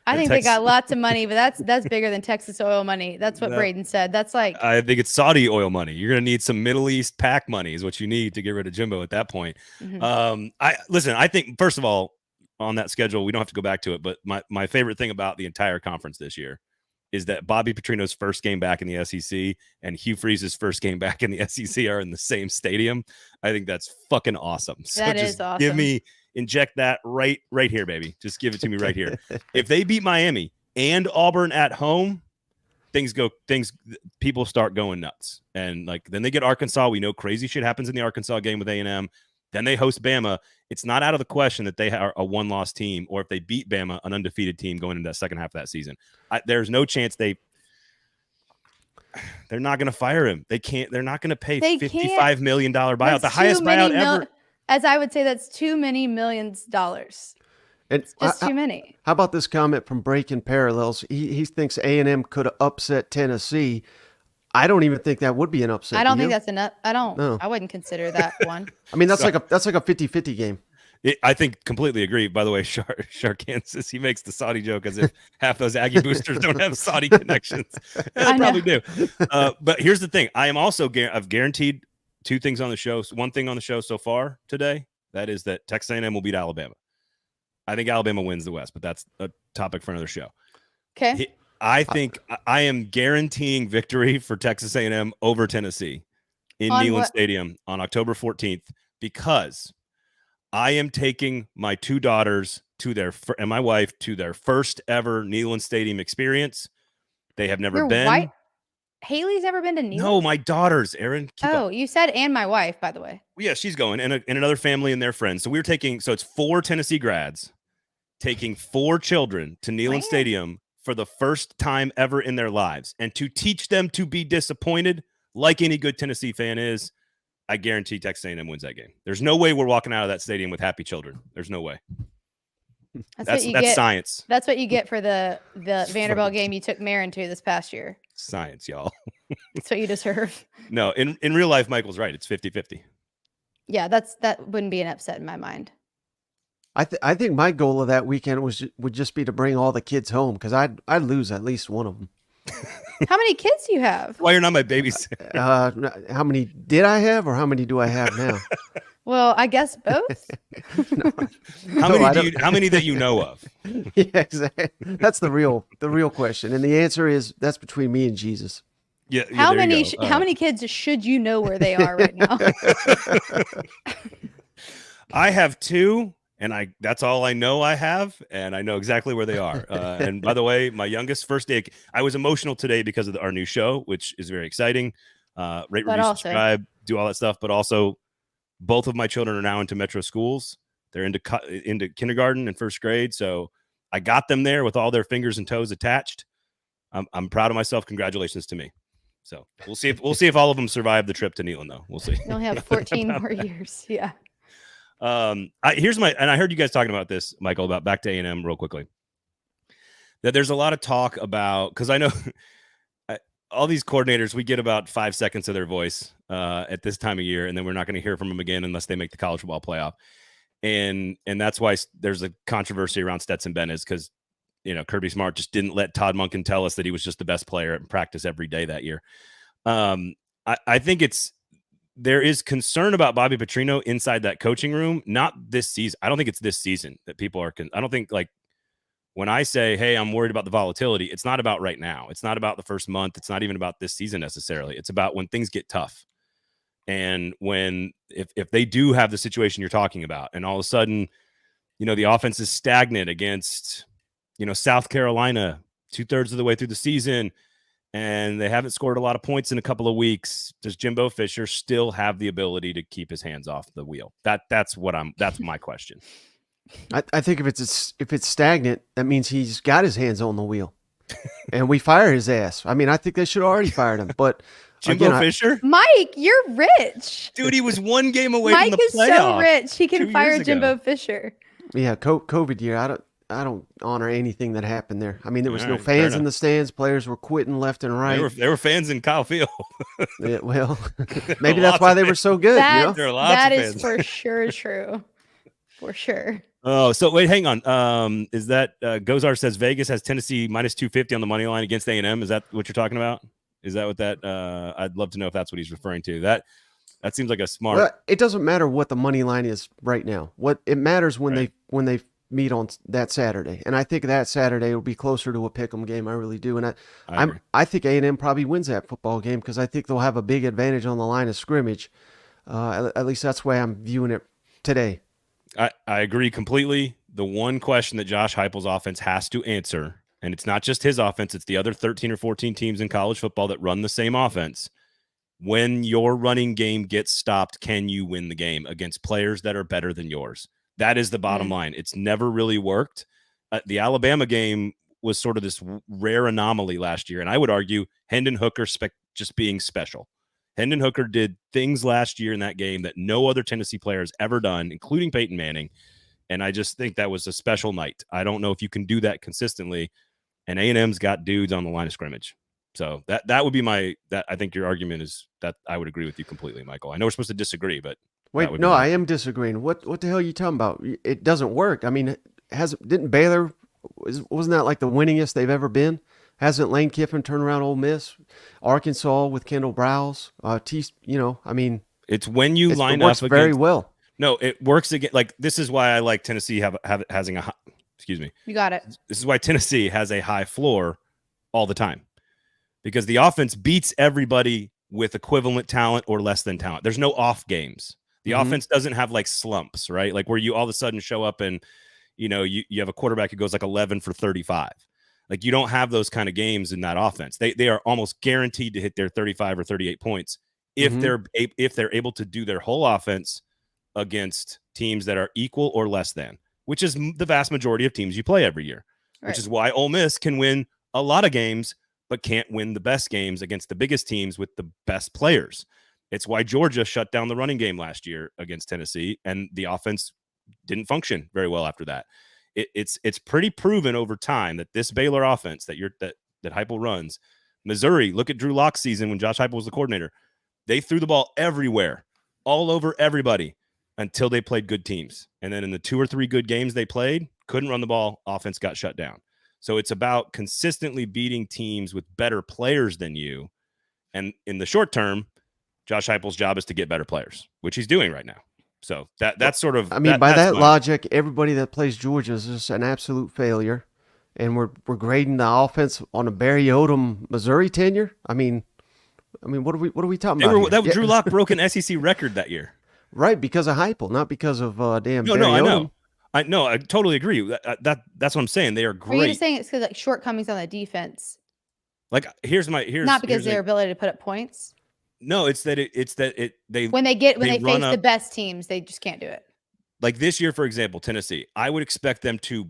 I think they got lots of money, but that's bigger than Texas oil money. That's what Braden said. That's like, I think it's Saudi oil money. You're gonna need some Middle East PAC money is what you need to get rid of Jimbo at that point. I think first of all, on that schedule, we don't have to go back to it, but my favorite thing about the entire conference this year is that Bobby Petrino's first game back in the SEC and Hugh Freeze's first game back in the SEC are in the same stadium. I think that's fucking awesome. So that is awesome. Inject that right here, baby. Just give it to me right here. If they beat Miami and Auburn at home, people start going nuts. And then they get Arkansas. We know crazy shit happens in the Arkansas game with A&M. Then they host Bama. It's not out of the question that they are a one-loss team, or if they beat Bama, an undefeated team going into that second half of that season. There's no chance they're not going to fire him. They can't. They're not going to pay $55 million buyout, the highest buyout ever. As I would say, that's too many millions of dollars. It's just too many. How about this comment from Breaking Parallels? He thinks A&M could upset Tennessee. I don't even think that would be an upset. I don't think that's enough. I wouldn't consider that one. I mean, that's like a 50-50 game. I think completely agree. By the way, Kansas, he makes the Saudi joke as if half those Aggie boosters don't have Saudi connections. They probably do. But here's the thing. I am also I've guaranteed 2 things on the show. One thing on the show so far today, that is that Texas A&M will beat Alabama. I think Alabama wins the West, but that's a topic for another show. Okay. I think I am guaranteeing victory for Texas A&M over Tennessee in Neyland Stadium on October 14th because I am taking my 2 daughters and my wife to their first ever Neyland Stadium experience. They have never been. Haley's never been to Neyland? No, my daughters, Aaron. You said and my wife, by the way. Yeah, she's going and another family and their friends. So it's 4 Tennessee grads taking 4 children to Neyland Stadium for the first time ever in their lives. And to teach them to be disappointed, like any good Tennessee fan is, I guarantee Texas A&M wins that game. There's no way we're walking out of that stadium with happy children. There's no way. That's science. That's what you get for the Vanderbilt game you took Marin to this past year. Science, y'all. That's what you deserve. No, in real life, Michael's right. It's 50-50. Yeah, that wouldn't be an upset in my mind. I think my goal of that weekend would just be to bring all the kids home because I'd lose at least one of them. How many kids do you have? Why you're not my babysitter? How many did I have, or how many do I have now? Well, I guess both. How many that you know of? Yeah, exactly. That's the real question, and the answer is that's between me and Jesus. Yeah. How many kids should you know where they are right now? I have 2. And that's all I know I have, and I know exactly where they are. And by the way, my youngest first day, I was emotional today because of our new show, which is very exciting. Rate, review, subscribe, do all that stuff. But also, both of my children are now into metro schools. They're into kindergarten and first grade. So I got them there with all their fingers and toes attached. I'm proud of myself. Congratulations to me. So we'll see if all of them survive the trip to Neyland, though. We'll see. You'll have 14 more years. Yeah. I heard you guys talking about this, Michael, about back to A&M real quickly, that there's a lot of talk about, because I know all these coordinators, we get about 5 seconds of their voice at this time of year, and then we're not going to hear from them again unless they make the college football playoff. And that's why there's a controversy around Stetson Bennett, because Kirby Smart just didn't let Todd Monken tell us that he was just the best player at practice every day that year. I think there is concern about Bobby Petrino inside that coaching room. Not this season. I don't think it's this season that people are. I don't think when I say, hey, I'm worried about the volatility, it's not about right now. It's not about the first month. It's not even about this season necessarily. It's about when things get tough. And when if they do have the situation you're talking about, and all of a sudden, the offense is stagnant against, South Carolina 2/3 of the way through the season, and they haven't scored a lot of points in a couple of weeks, does Jimbo Fisher still have the ability to keep his hands off the wheel? That's my question. I think if it's stagnant, that means he's got his hands on the wheel, and we fire his ass. I mean, I think they should have already fired him. But Jimbo Fisher, Mike, you're rich, dude. He was one game away Mike from the playoff. Mike is so rich, he can fire Jimbo Fisher. Yeah, COVID year. I don't honor anything that happened there. I mean, there was no right, fans in the stands. Players were quitting left and right. There were fans in Kyle Field. Yeah, well, maybe that's why they were so good. There are lots that of is fans. for sure true. For sure. Oh, so wait, hang on. Is that Gozar says Vegas has Tennessee minus 250 on the money line against A&M? Is that what you're talking about? Is that what that? I'd love to know if that's what he's referring to. That seems like a smart. Well, it doesn't matter what the money line is right now. What it matters when they meet on that Saturday, and I think that Saturday will be closer to a pick'em game. I really do, and I think A&M probably wins that football game because I think they'll have a big advantage on the line of scrimmage. At least that's the way I'm viewing it today. I agree completely. The one question that Josh Heupel's offense has to answer, and it's not just his offense, it's the other 13 or 14 teams in college football that run the same offense. When your running game gets stopped, can you win the game against players that are better than yours? That is the bottom line. It's never really worked. The Alabama game was sort of this rare anomaly last year, and I would argue Hendon Hooker just being special. Hendon Hooker did things last year in that game that no other Tennessee player has ever done, including Peyton Manning, and I just think that was a special night. I don't know if you can do that consistently, and A&M's got dudes on the line of scrimmage. So that would be I think your argument is that I would agree with you completely, Michael. I know we're supposed to disagree, but wait, no, I am disagreeing. What the hell are you talking about? It doesn't work. I mean, didn't Baylor, wasn't that like the winningest they've ever been? Hasn't Lane Kiffin turned around Ole Miss? Arkansas with Kendall Browse? I mean, it's when you line up. It works up very well. No, it works again. Like, this is why I like Tennessee having a high, excuse me. You got it. This is why Tennessee has a high floor all the time, because the offense beats everybody with equivalent talent or less than talent. There's no off games. The offense doesn't have like slumps, right? Like where you all of a sudden show up and, you have a quarterback who goes like 11 for 35. Like, you don't have those kind of games in that offense. They are almost guaranteed to hit their 35 or 38 points if they're able to do their whole offense against teams that are equal or less than, which is the vast majority of teams you play every year, which is why Ole Miss can win a lot of games but can't win the best games against the biggest teams with the best players. It's why Georgia shut down the running game last year against Tennessee, and the offense didn't function very well after that. It's pretty proven over time that this Baylor offense that Heupel runs, Missouri, look at Drew Lock's season when Josh Heupel was the coordinator. They threw the ball everywhere, all over everybody until they played good teams. And then in the 2 or 3 good games they played, couldn't run the ball, offense got shut down. So it's about consistently beating teams with better players than you. And in the short term, Josh Heupel's job is to get better players, which he's doing right now. So that's sort of. I mean, by that logic, everybody that plays Georgia is just an absolute failure, and we're grading the offense on a Barry Odom Missouri tenure. I mean, what are we talking about? Drew Lock broke an SEC record that year, right? Because of Heupel, not because of damn. No, Barry Odom. I know. I totally agree. That's what I'm saying. They are great. Are you just saying it's because like shortcomings on the defense? Like here's not because their ability to put up points. No, when they face the best teams, they just can't do it. Like this year, for example, Tennessee, I would expect them to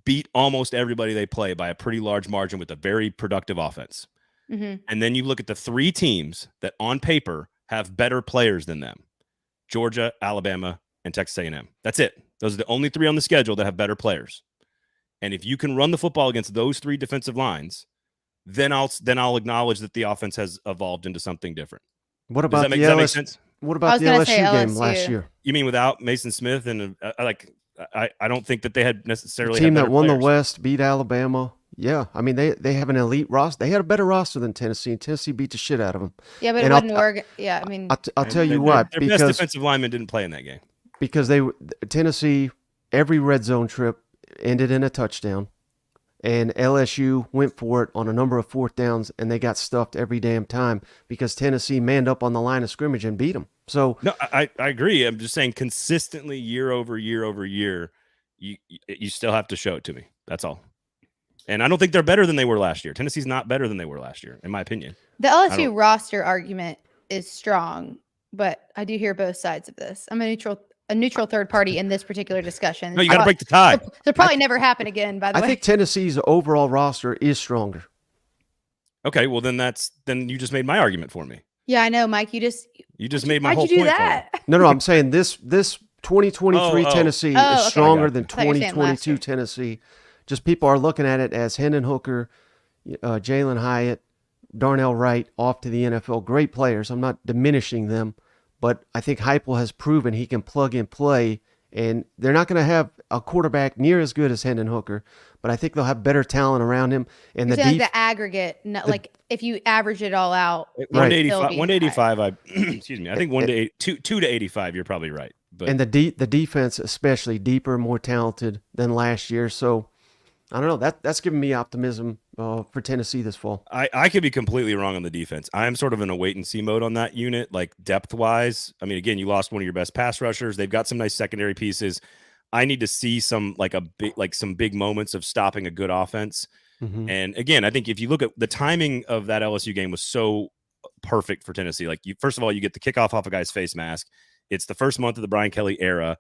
beat almost everybody they play by a pretty large margin with a very productive offense. Mm-hmm. And then you look at the 3 teams that on paper have better players than them: Georgia, Alabama, and Texas A&M. That's it. Those are the only 3 on the schedule that have better players. And if you can run the football against those 3 defensive lines, then I'll acknowledge that the offense has evolved into something different. What about does that make sense? What about the LSU game last year? You mean without Mason Smith? And I don't think that they had necessarily a team that won players. The West, beat Alabama. Yeah, I mean they have an elite roster. They had a better roster than Tennessee, and Tennessee beat the shit out of them. Yeah, but it wasn't Oregon. Yeah, I mean, I'll tell you why. Their best defensive lineman didn't play in that game because Tennessee, every red zone trip ended in a touchdown. and LSU went for it on a number of fourth downs, and they got stuffed every damn time because Tennessee manned up on the line of scrimmage and beat them. So no, I agree. I'm just saying consistently year over year over year, you still have to show it to me. That's all. And I don't think they're better than they were last year. Tennessee's not better than they were last year, in my opinion. The LSU roster argument is strong, but I do hear both sides of this. I'm a neutral third party in this particular discussion. No, you got to break the tie. They'll probably never happen again, by the way. I think Tennessee's overall roster is stronger. Okay, well then you just made my argument for me. Yeah, I know, Mike. You just made my whole why'd you do point that? for me. No, I'm saying this 2023 Tennessee Oh, is okay. stronger than I thought you were saying last 2022 year. Tennessee. Just people are looking at it as Hendon Hooker, Jalen Hyatt, Darnell Wright off to the NFL. Great players. I'm not diminishing them, but I think Heupel has proven he can plug and play, and they're not going to have a quarterback near as good as Hendon Hooker, but I think they'll have better talent around him. And You're saying like the aggregate, like if you average it all out, Right. it'd still be 185. Excuse me. I think 2 to 85. You're probably right. But and the defense, especially deeper, more talented than last year. So I don't know. That's giving me optimism for Tennessee this fall. I could be completely wrong on the defense. I'm sort of in a wait and see mode on that unit, like depth wise. I mean, again, you lost one of your best pass rushers. They've got some nice secondary pieces. I need to see some big moments of stopping a good offense. Mm-hmm. And again, I think if you look at the timing of that LSU game was so perfect for Tennessee. Like first of all, you get the kickoff off a guy's face mask. It's the first month of the Brian Kelly era.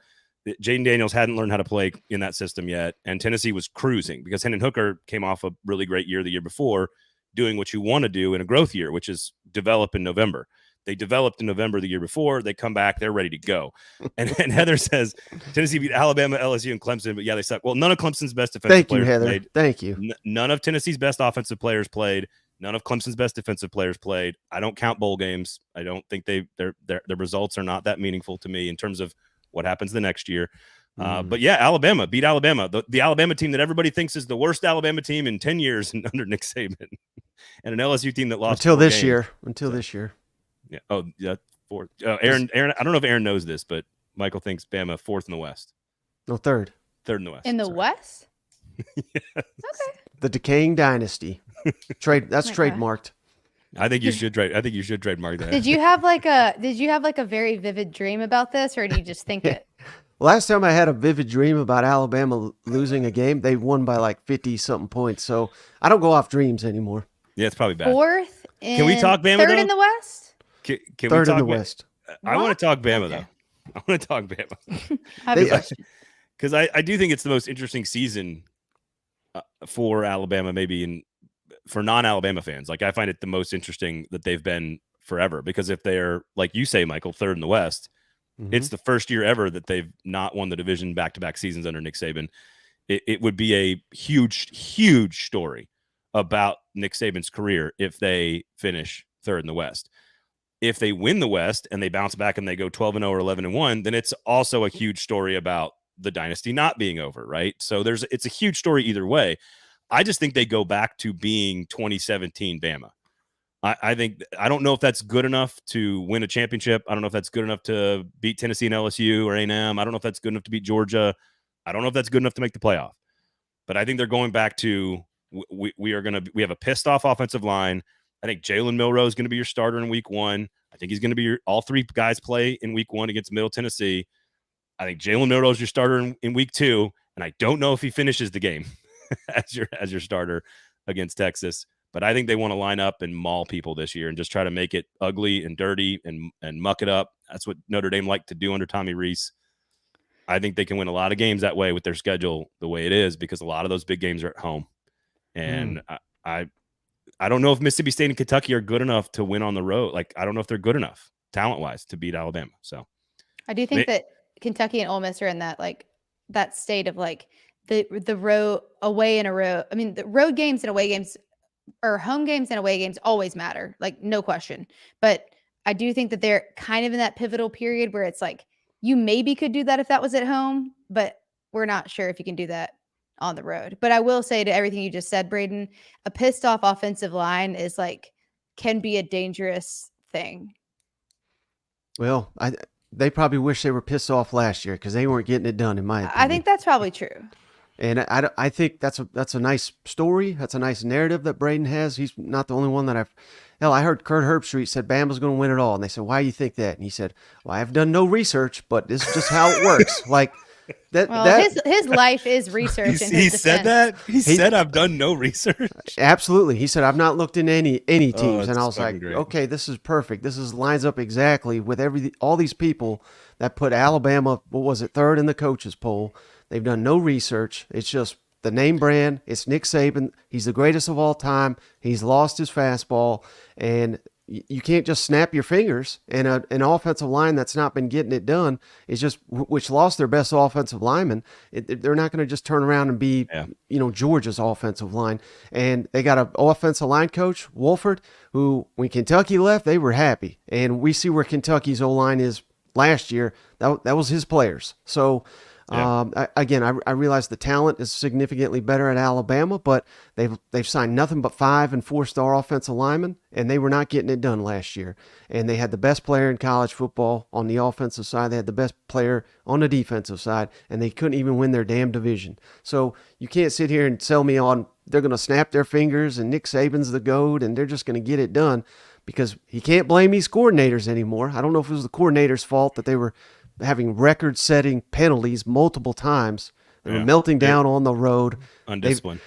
Jaden Daniels hadn't learned how to play in that system yet, and Tennessee was cruising because Hendon Hooker came off a really great year the year before, doing what you want to do in a growth year, which is develop in November. They developed in November the year before. They come back, they're ready to go. And Heather says Tennessee beat Alabama, LSU, and Clemson, but yeah, they suck. Well, none of Clemson's best defensive players Heather. played. Thank you. None of Tennessee's best offensive players played. None of Clemson's best defensive players played. I don't count bowl games. I don't think their results are not that meaningful to me in terms of what happens the next year. But yeah, Alabama beat Alabama, the Alabama team that everybody thinks is the worst Alabama team in 10 years under Nick Saban, and an LSU team that lost until this games. year. Until this year. Yeah. Oh, yeah. Fourth. Aaron. I don't know if Aaron knows this, but Michael thinks Bama fourth in the West. No, third. Third in the West. in the Sorry. West. Yes. Okay. The decaying dynasty. That's trademarked. I think you should trademark that. Did you have like a very vivid dream about this, or do you just think it? Last time I had a vivid dream about Alabama losing a game, they won by like 50 something points. So I don't go off dreams anymore. Yeah, it's probably bad. Fourth. Can we talk Bama, Third though? in the West. Can Third we in talk the West. I want What? to talk Bama Okay. though. I want to talk Bama. I have a They- question. Because I do think it's the most interesting season for Alabama, maybe for non-Alabama fans. Like I find it the most interesting that they've been forever. Because if they're, like you say, Michael, third in the West, it's the first year ever that they've not won the division back-to-back seasons under Nick Saban. It would be a huge story about Nick Saban's career if they finish third in the West. If they win the West and they bounce back and they go 12-0 or 11-1, then it's also a huge story about the dynasty not being over, right? So it's a huge story either way. I just think they go back to being 2017 Bama. I don't know if that's good enough to win a championship. I don't know if that's good enough to beat Tennessee and LSU or A&M. I don't know if that's good enough to beat Georgia. I don't know if that's good enough to make the playoff. But I think they're going back to we have a pissed off offensive line. I think Jalen Milroe is going to be your starter in week 1. I think he's going to be all three guys play in week 1 against Middle Tennessee. I think Jalen Milroe is your starter in week 2, and I don't know if he finishes the game as your starter against Texas. But I think they want to line up and maul people this year and just try to make it ugly and dirty and muck it up. That's what Notre Dame liked to do under Tommy Rees. I think they can win a lot of games that way with their schedule the way it is, because a lot of those big games are at home. And I don't know if Mississippi State and Kentucky are good enough to win on the road. Like, I don't know if they're good enough talent-wise to beat Alabama. So I do think that Kentucky and Ole Miss are in that state of like the road away in a row. I mean, the road games and away games, or home games and away games, always matter, like no question. But I do think that they're kind of in that pivotal period where it's like you maybe could do that if that was at home, but we're not sure if you can do that on the road. But I will say to everything you just said, Braden, a pissed off offensive line can be a dangerous thing. Well, they probably wish they were pissed off last year because they weren't getting it done, in my opinion. I think that's probably true. And I think that's a nice story. That's a nice narrative that Braden has. He's not the only one that I heard Kurt Herbstreit said Bama's going to win it all. And they said, why do you think that? And he said, well, I've done no research, but this is just how it works. Like that. Well, his life is research. He said that. He said, I've done no research. Absolutely. He said, I've not looked into any teams. And I was fucking like, great. okay, this is perfect. This is lines up exactly with all these people that put Alabama, what was it, third in the coaches poll. They've done no research. It's just the name brand. It's Nick Saban. He's the greatest of all time. He's lost his fastball, and you can't just snap your fingers. And an offensive line that's not been getting it done is just, which lost their best offensive lineman. They're not going to just turn around and be, Georgia's offensive line. And they got an offensive line coach, Wolford, who when Kentucky left, they were happy. And we see where Kentucky's O-line is last year. That was his players. So. Yeah. I realize the talent is significantly better at Alabama, but they've signed nothing but 5- and 4-star offensive linemen, and they were not getting it done last year. And they had the best player in college football on the offensive side. They had the best player on the defensive side, and they couldn't even win their damn division. So you can't sit here and sell me on they're going to snap their fingers and Nick Saban's the GOAT and they're just going to get it done, because he can't blame these coordinators anymore. I don't know if it was the coordinator's fault that they were having record-setting penalties multiple times. They were melting down on the road. Undisciplined.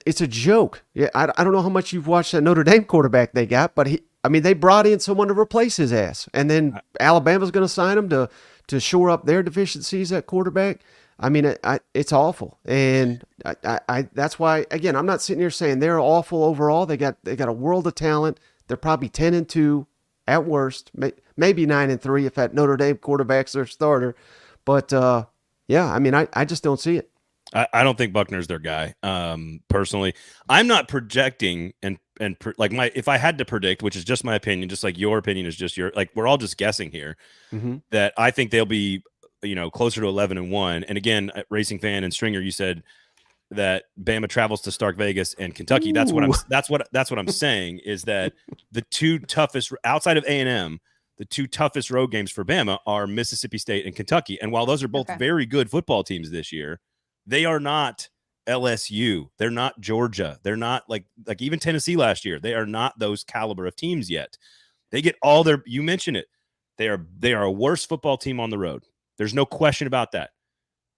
It's a joke. Yeah, I don't know how much you've watched that Notre Dame quarterback they got, but they brought in someone to replace his ass, and then Alabama's going to sign him to shore up their deficiencies at quarterback. It's awful, and I that's why, again, I'm not sitting here saying they're awful overall. They got a world of talent. They're probably 10-2 at worst, maybe 9-3 if that Notre Dame quarterback's their starter. But I just don't see it. I don't think Buckner's their guy. Personally, I'm not projecting if I had to predict, which is just my opinion, just like your opinion is just we're all just guessing here, that I think they'll be, closer to 11-1. And again, Racing Fan and Stringer, you said that Bama travels to Stark Vegas and Kentucky. That's what I'm saying is that the two toughest outside of A&M, the two toughest road games for Bama are Mississippi State and Kentucky. And while those are both very good football teams this year, they are not LSU. They're not Georgia. They're not like even Tennessee last year. They are not those caliber of teams yet. They get all their, you mentioned it. They are a worse football team on the road. There's no question about that.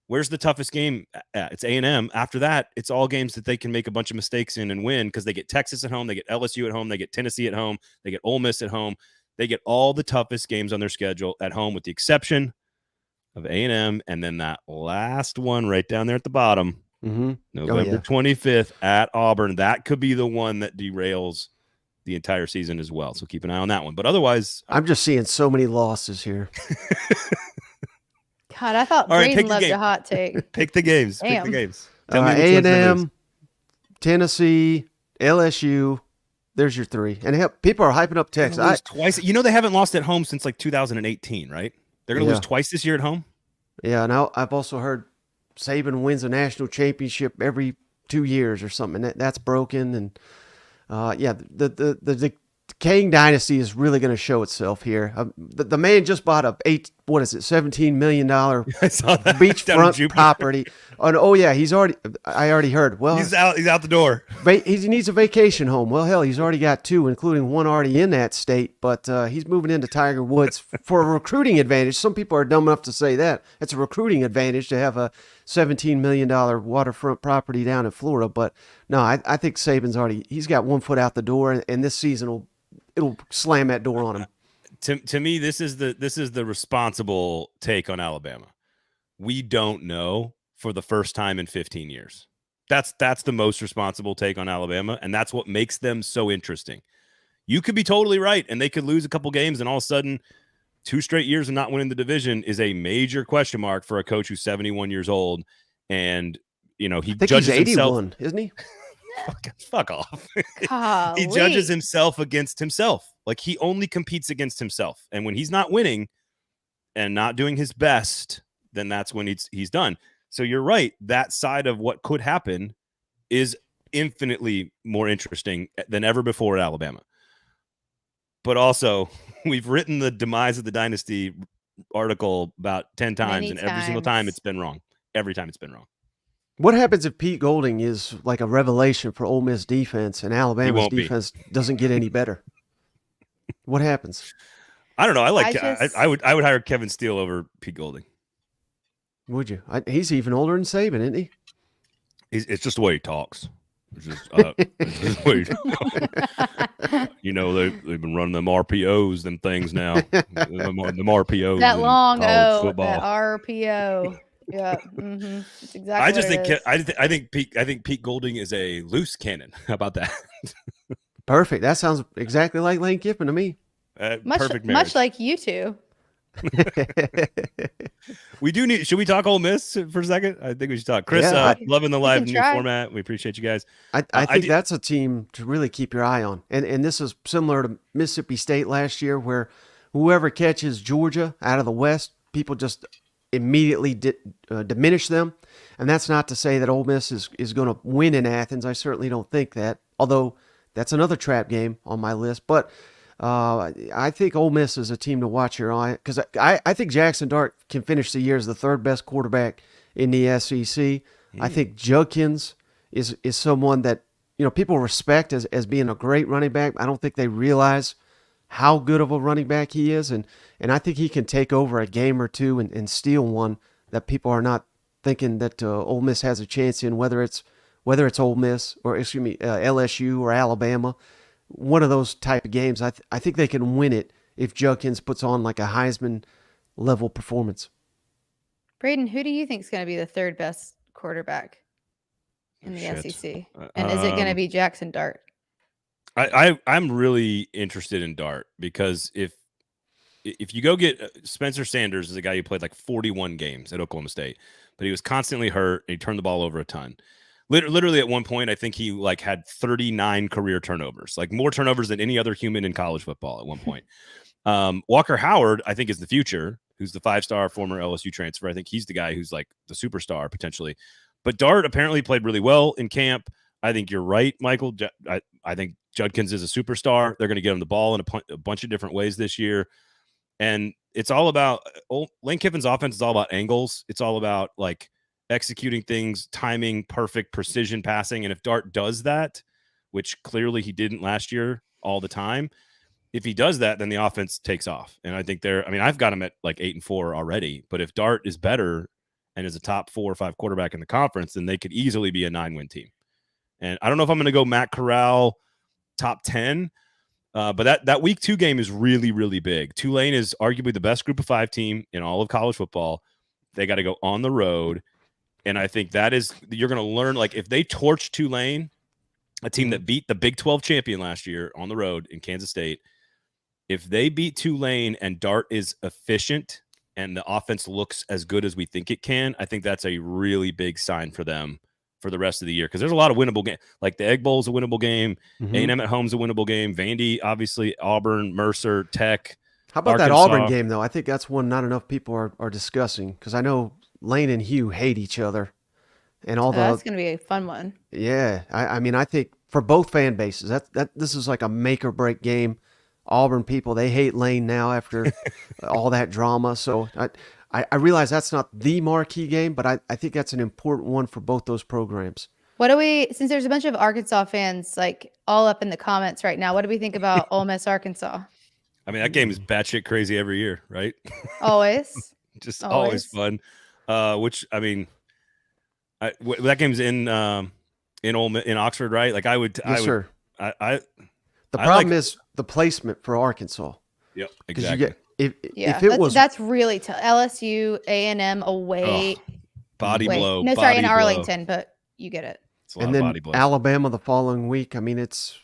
Where's the toughest game at? It's A&M. After that, it's all games that they can make a bunch of mistakes in and win, because they get Texas at home, they get LSU at home, they get Tennessee at home, they get Ole Miss at home. They get all the toughest games on their schedule at home, with the exception of A&M, and then that last one right down there at the bottom, November 25th at Auburn. That could be the one that derails the entire season as well. So keep an eye on that one. But otherwise, I'm just seeing so many losses here. God, I thought Braden loved a hot take. Pick the games. Damn. Pick the games. A&M, Tennessee, LSU. There's your three. And people are hyping up Texas. Twice. They haven't lost at home since 2018, right? They're going to lose twice this year at home. Yeah, and I've also heard Saban wins a national championship every 2 years or something. And that's broken. And the decaying dynasty is really going to show itself here. The man just bought $17 million beachfront property. I already heard. Well, he's out the door. He needs a vacation home. Well, hell, he's already got 2, including one already in that state. But he's moving into Tiger Woods for a recruiting advantage. Some people are dumb enough to say that it's a recruiting advantage to have a $17 million waterfront property down in Florida. But no, I think Saban's he's got 1 foot out the door, and this season it'll slam that door on him. To me, this is the responsible take on Alabama. We don't know for the first time in 15 years. That's the most responsible take on Alabama, and that's what makes them so interesting. You could be totally right, and they could lose a couple games, and all of a sudden, 2 straight years of not winning the division is a major question mark for a coach who's 71 years old, and he judges he's 81, himself. Isn't he? Fuck off. He judges himself against himself. Like, he only competes against himself. And when he's not winning and not doing his best, then that's when he's done. So you're right. That side of what could happen is infinitely more interesting than ever before at Alabama. But also, we've written the demise of the dynasty article about 10 times, and every single time it's been wrong. Every time it's been wrong. What happens if Pete Golding is like a revelation for Ole Miss defense and Alabama's won't be. defense doesn't get any better? What happens? I don't know. I I would hire Kevin Steele over Pete Golding. Would you? He's even older than Saban, isn't he? It's just the way he talks. It's just, it's just the way they've been running them RPOs, them things now. them RPOs. that long football. that RPO. Yeah, that's exactly. I think Pete Golding is a loose cannon. How about that? Perfect. That sounds exactly like Lane Kiffin to me. Perfect marriage. Much like you two. We do need. Should we talk Ole Miss for a second? I think we should talk. Chris, Yeah, loving the live new try. format. We appreciate you guys. I think that's a team to really keep your eye on. And this is similar to Mississippi State last year, where whoever catches Georgia out of the West, people just immediately diminish them. And that's not to say that Ole Miss is going to win in Athens. I certainly don't think that, although that's another trap game on my list. But I think Ole Miss is a team to watch your eye, because I think Jackson Dart can finish the year as the third best quarterback in the SEC. I think Judkins is someone that people respect as being a great running back. I don't think they realize how good of a running back he is, and I think he can take over a game or two and steal one that people are not thinking that Ole Miss has a chance in, whether it's Ole Miss or LSU or Alabama. One of those type of games, I think they can win it if Judkins puts on like a Heisman level performance. Braden, who do you think is going to be the third best quarterback in the SEC? And is it going to be Jackson Dart? I'm really interested in Dart, because if you go get Spencer Sanders, is a guy who played like 41 games at Oklahoma State, but he was constantly hurt and he turned the ball over a ton. Literally at one point, I think he had 39 career turnovers, like more turnovers than any other human in college football at one point. Walker Howard, I think, is the future, who's the 5-star former LSU transfer. I think he's the guy who's like the superstar potentially. But Dart apparently played really well in camp. I think you're right, Michael. I think Judkins is a superstar. They're going to get him the ball in a bunch of different ways this year. And it's all about Lane Kiffin's offense is all about angles. It's all about like executing things, timing, perfect precision passing. And if Dart does that, which clearly he didn't last year all the time, if he does that, then the offense takes off. And I think I've got him at like 8-4 already, but if Dart is better and is a top 4 or 5 quarterback in the conference, then they could easily be a 9-win team. And I don't know if I'm going to go Matt Corral top 10, but that week 2 game is really, really big. Tulane is arguably the best group of 5 team in all of college football. They got to go on the road. And I think you're going to learn, like, if they torch Tulane, a team that beat the Big 12 champion last year on the road in Kansas State, if they beat Tulane and Dart is efficient and the offense looks as good as we think it can, I think that's a really big sign for them for the rest of the year, because there's a lot of winnable games. Like the Egg Bowl is a winnable game. A&M at home is a winnable game. Vandy, obviously, Auburn, Mercer, Tech. How about Arkansas. that Auburn game, though? I think that's one not enough people are discussing, because I know Lane and Hugh hate each other. And That's going to be a fun one. Yeah. I mean, I think for both fan bases, this is like a make or break game. Auburn people, they hate Lane now after all that drama. So I realize that's not the marquee game, but I think that's an important one for both those programs. Since there's a bunch of Arkansas fans like all up in the comments right now, what do we think about Ole Miss Arkansas? I mean, that game is batshit crazy every year, right? Always. Just always fun. Which, I mean, that game's in Oxford, right? Like Sir. The problem is the placement for Arkansas. Yep, exactly. That's really tough. LSU, A&M away. Body blow. No, sorry, in Arlington, but you get it. And then Alabama the following week. I mean, that's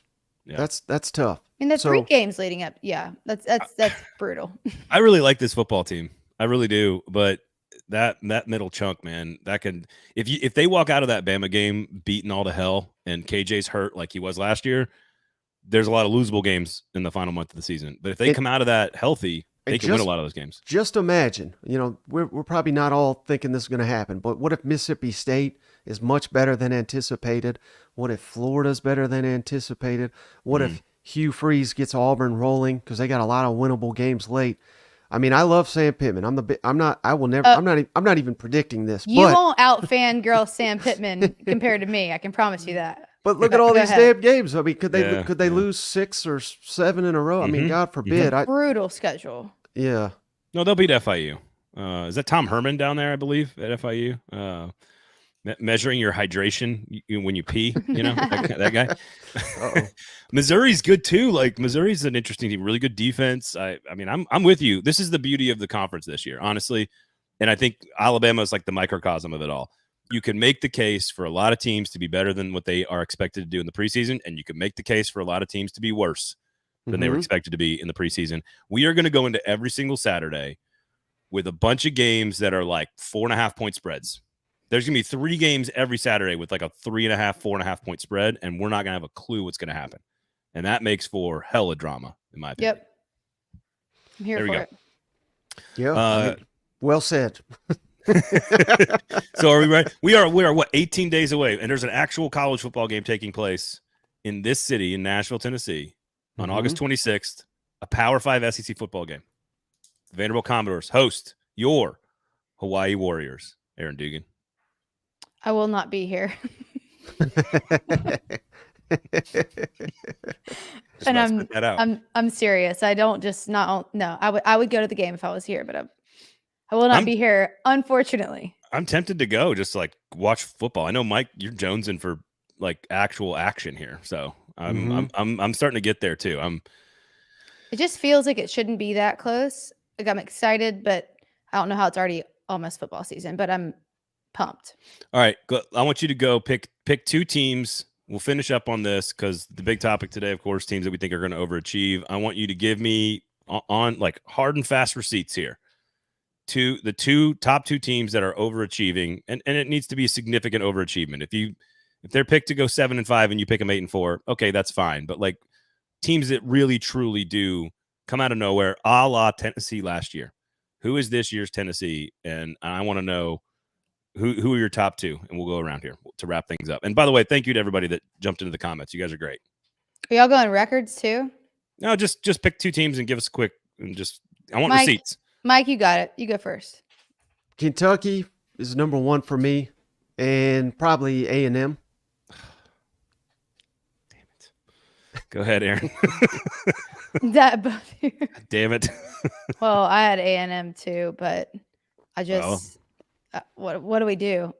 tough. I mean, that's 3 games leading up. Yeah, that's brutal. I really like this football team. I really do. But that middle chunk, man, that can if they walk out of that Bama game beating all to hell and KJ's hurt like he was last year, there's a lot of losable games in the final month of the season. But if they come out of that healthy, they can win a lot of those games. Just imagine, we're probably not all thinking this is going to happen, but what if Mississippi State is much better than anticipated? What if Florida's better than anticipated? What if Hugh Freeze gets Auburn rolling because they got a lot of winnable games late? I mean, I love Sam Pittman. I'm not even predicting this. You but, won't out fangirl Sam Pittman compared to me. I can promise you that. But look at all Go these ahead. damn games. I mean, could they Yeah. lose 6 or 7 in a row? I mean, God forbid. Brutal schedule. Yeah. No, they'll beat FIU. Is that Tom Herman down there? I believe at FIU. Measuring your hydration when you pee, that guy. Missouri's good too. Like Missouri's an interesting team, really good defense. I mean, I'm with you. This is the beauty of the conference this year, honestly. And I think Alabama is like the microcosm of it all. You can make the case for a lot of teams to be better than what they are expected to do in the preseason, and you can make the case for a lot of teams to be worse than they were expected to be in the preseason. We are going to go into every single Saturday with a bunch of games that are like 4.5 point spreads. There's going to be 3 games every Saturday with like a 3.5, 4.5 point spread, and we're not going to have a clue what's going to happen. And that makes for hella drama, in my opinion. Yep. I'm here for it. Yeah. Well said. So are we ready? We are what, 18 days away, and there's an actual college football game taking place in this city in Nashville, Tennessee on August 26th, a Power 5 SEC football game. Vanderbilt Commodores host your Hawaii Warriors. Aaron Dugan. I will not be here. And I'm serious. I don't just not no. I would go to the game if I was here, but I will not be here, unfortunately. I'm tempted to go just like watch football. I know, Mike, you're jonesing for like actual action here, so I'm starting to get there too. It just feels like it shouldn't be that close. Like I'm excited, but I don't know how it's already almost football season. But I'm pumped. All right, I want you to go pick 2 teams. We'll finish up on this because the big topic today, of course, teams that we think are going to overachieve. I want you to give me on like hard and fast receipts here. The top 2 teams that are overachieving, and it needs to be a significant overachievement. If they're picked to go 7-5 and you pick them 8-4, okay, that's fine. But like teams that really truly do come out of nowhere, a la Tennessee last year. Who is this year's Tennessee? And I want to know who are your top 2, and we'll go around here to wrap things up. And by the way, thank you to everybody that jumped into the comments. You guys are great. Are y'all going records too? No, just pick 2 teams and give us a quick and just I want Mike, receipts. Mike, you got it. You go first. Kentucky is number 1 for me, and probably A&M. Damn it. Go ahead, Aaron. That both. Damn it. Well, I had A&M too, but I just what do we do?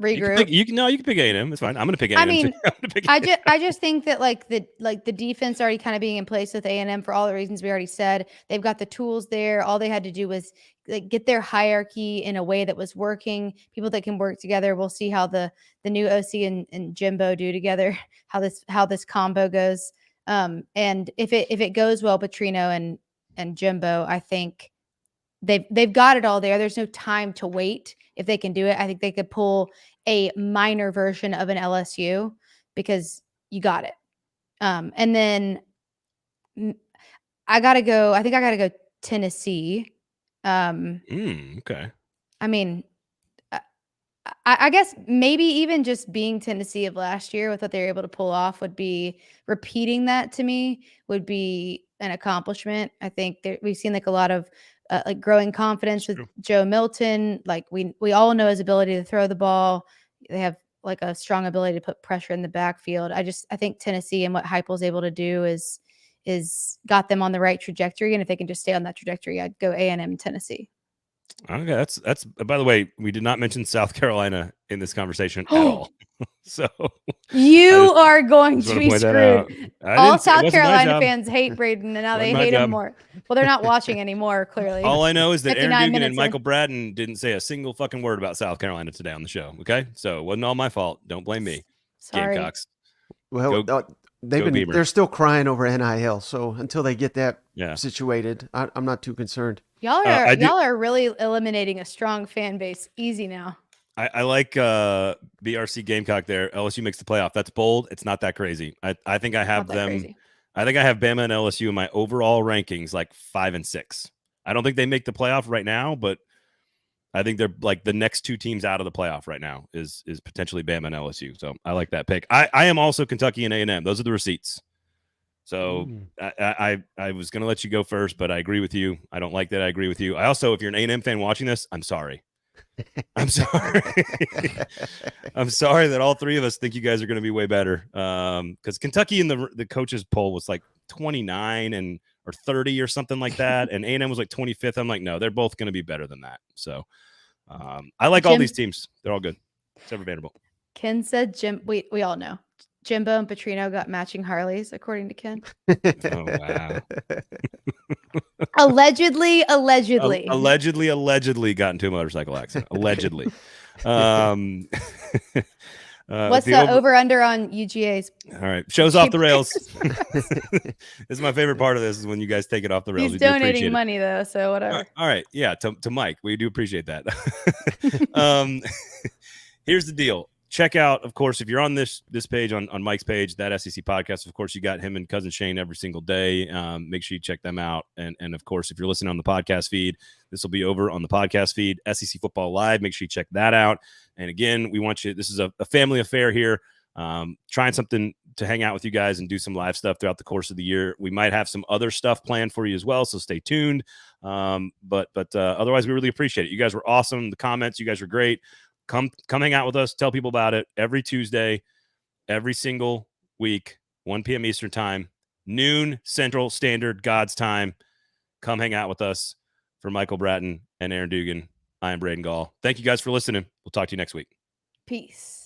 Regroup. You can pick A&M. It's fine. I'm going to pick A&M. I mean, too. I just think that like the defense already kind of being in place with A&M for all the reasons we already said. They've got the tools there. All they had to do was like get their hierarchy in a way that was working. People that can work together. We'll see how the new OC and Jimbo do together. How this combo goes. And if it goes well, Petrino and Jimbo, I think they've got it all there. There's no time to wait. If they can do it, I think they could pull a minor version of an LSU because you got it. And then I think I gotta go Tennessee. Okay. I mean, I guess maybe even just being Tennessee of last year with what they were able to pull off would be repeating that to me would be an accomplishment. I think we've seen like a lot of like growing confidence with Joe Milton. Like we all know his ability to throw the ball. They have like a strong ability to put pressure in the backfield. I think Tennessee and what Heupel's able to do is got them on the right trajectory. And if they can just stay on that trajectory, I'd go A&M Tennessee. Okay, that's. By the way, we did not mention South Carolina in this conversation at all. So you are going to be screwed. All South Carolina fans hate Braden, and now they hate him more. Well, they're not watching anymore. Clearly, all I know is that Aaron Dugan and Michael Braden didn't say a single fucking word about South Carolina today on the show. Okay, so it wasn't all my fault. Don't blame me. Sorry. Gamecocks. Well, they're still crying over NIL. So until they get that situated, I'm not too concerned. Y'all are really eliminating a strong fan base. Easy now. I like BRC Gamecock there. LSU makes the playoff. That's bold. It's not that crazy. I think I have them. Crazy. I think I have Bama and LSU in my overall rankings like 5 and 6. I don't think they make the playoff right now, but I think they're like the next 2 teams out of the playoff right now is potentially Bama and LSU. So I like that pick. I am also Kentucky and A&M. Those are the receipts. So I was going to let you go first, but I agree with you. I don't like that. I agree with you. I also, if you're an A&M fan watching this, I'm sorry. I'm sorry. I'm sorry that all three of us think you guys are going to be way better. Because Kentucky in the coaches poll was like 29 or 30 or something like that, and A&M was like 25th. I'm like, no, they're both going to be better than that. So I like all these teams. They're all good, except for Vanderbilt. Ken said we all know Jimbo and Petrino got matching Harleys, according to Ken. Oh, wow. Allegedly got into a motorcycle accident. Allegedly. What's the over-under on UGA's? All right. Show's off the rails. This is my favorite part of this, is when you guys take it off the rails. He's donating money, though, so whatever. All right. Yeah, to Mike. We do appreciate that. Here's the deal. Check out, of course, if you're on this page, on Mike's page, That SEC Podcast, of course, you got him and Cousin Shane every single day. Make sure you check them out. And of course, if you're listening on the podcast feed, this will be over on the podcast feed, SEC Football Live. Make sure you check that out. And again, we want you, this is a family affair here. Trying something to hang out with you guys and do some live stuff throughout the course of the year. We might have some other stuff planned for you as well, so stay tuned. But otherwise, we really appreciate it. You guys were awesome. The comments, you guys were great. Come hang out with us. Tell people about it every Tuesday, every single week, 1 p.m. Eastern time, noon Central Standard God's time. Come hang out with us. For Michael Bratton and Aaron Dugan, I am Braden Gall. Thank you guys for listening. We'll talk to you next week. Peace.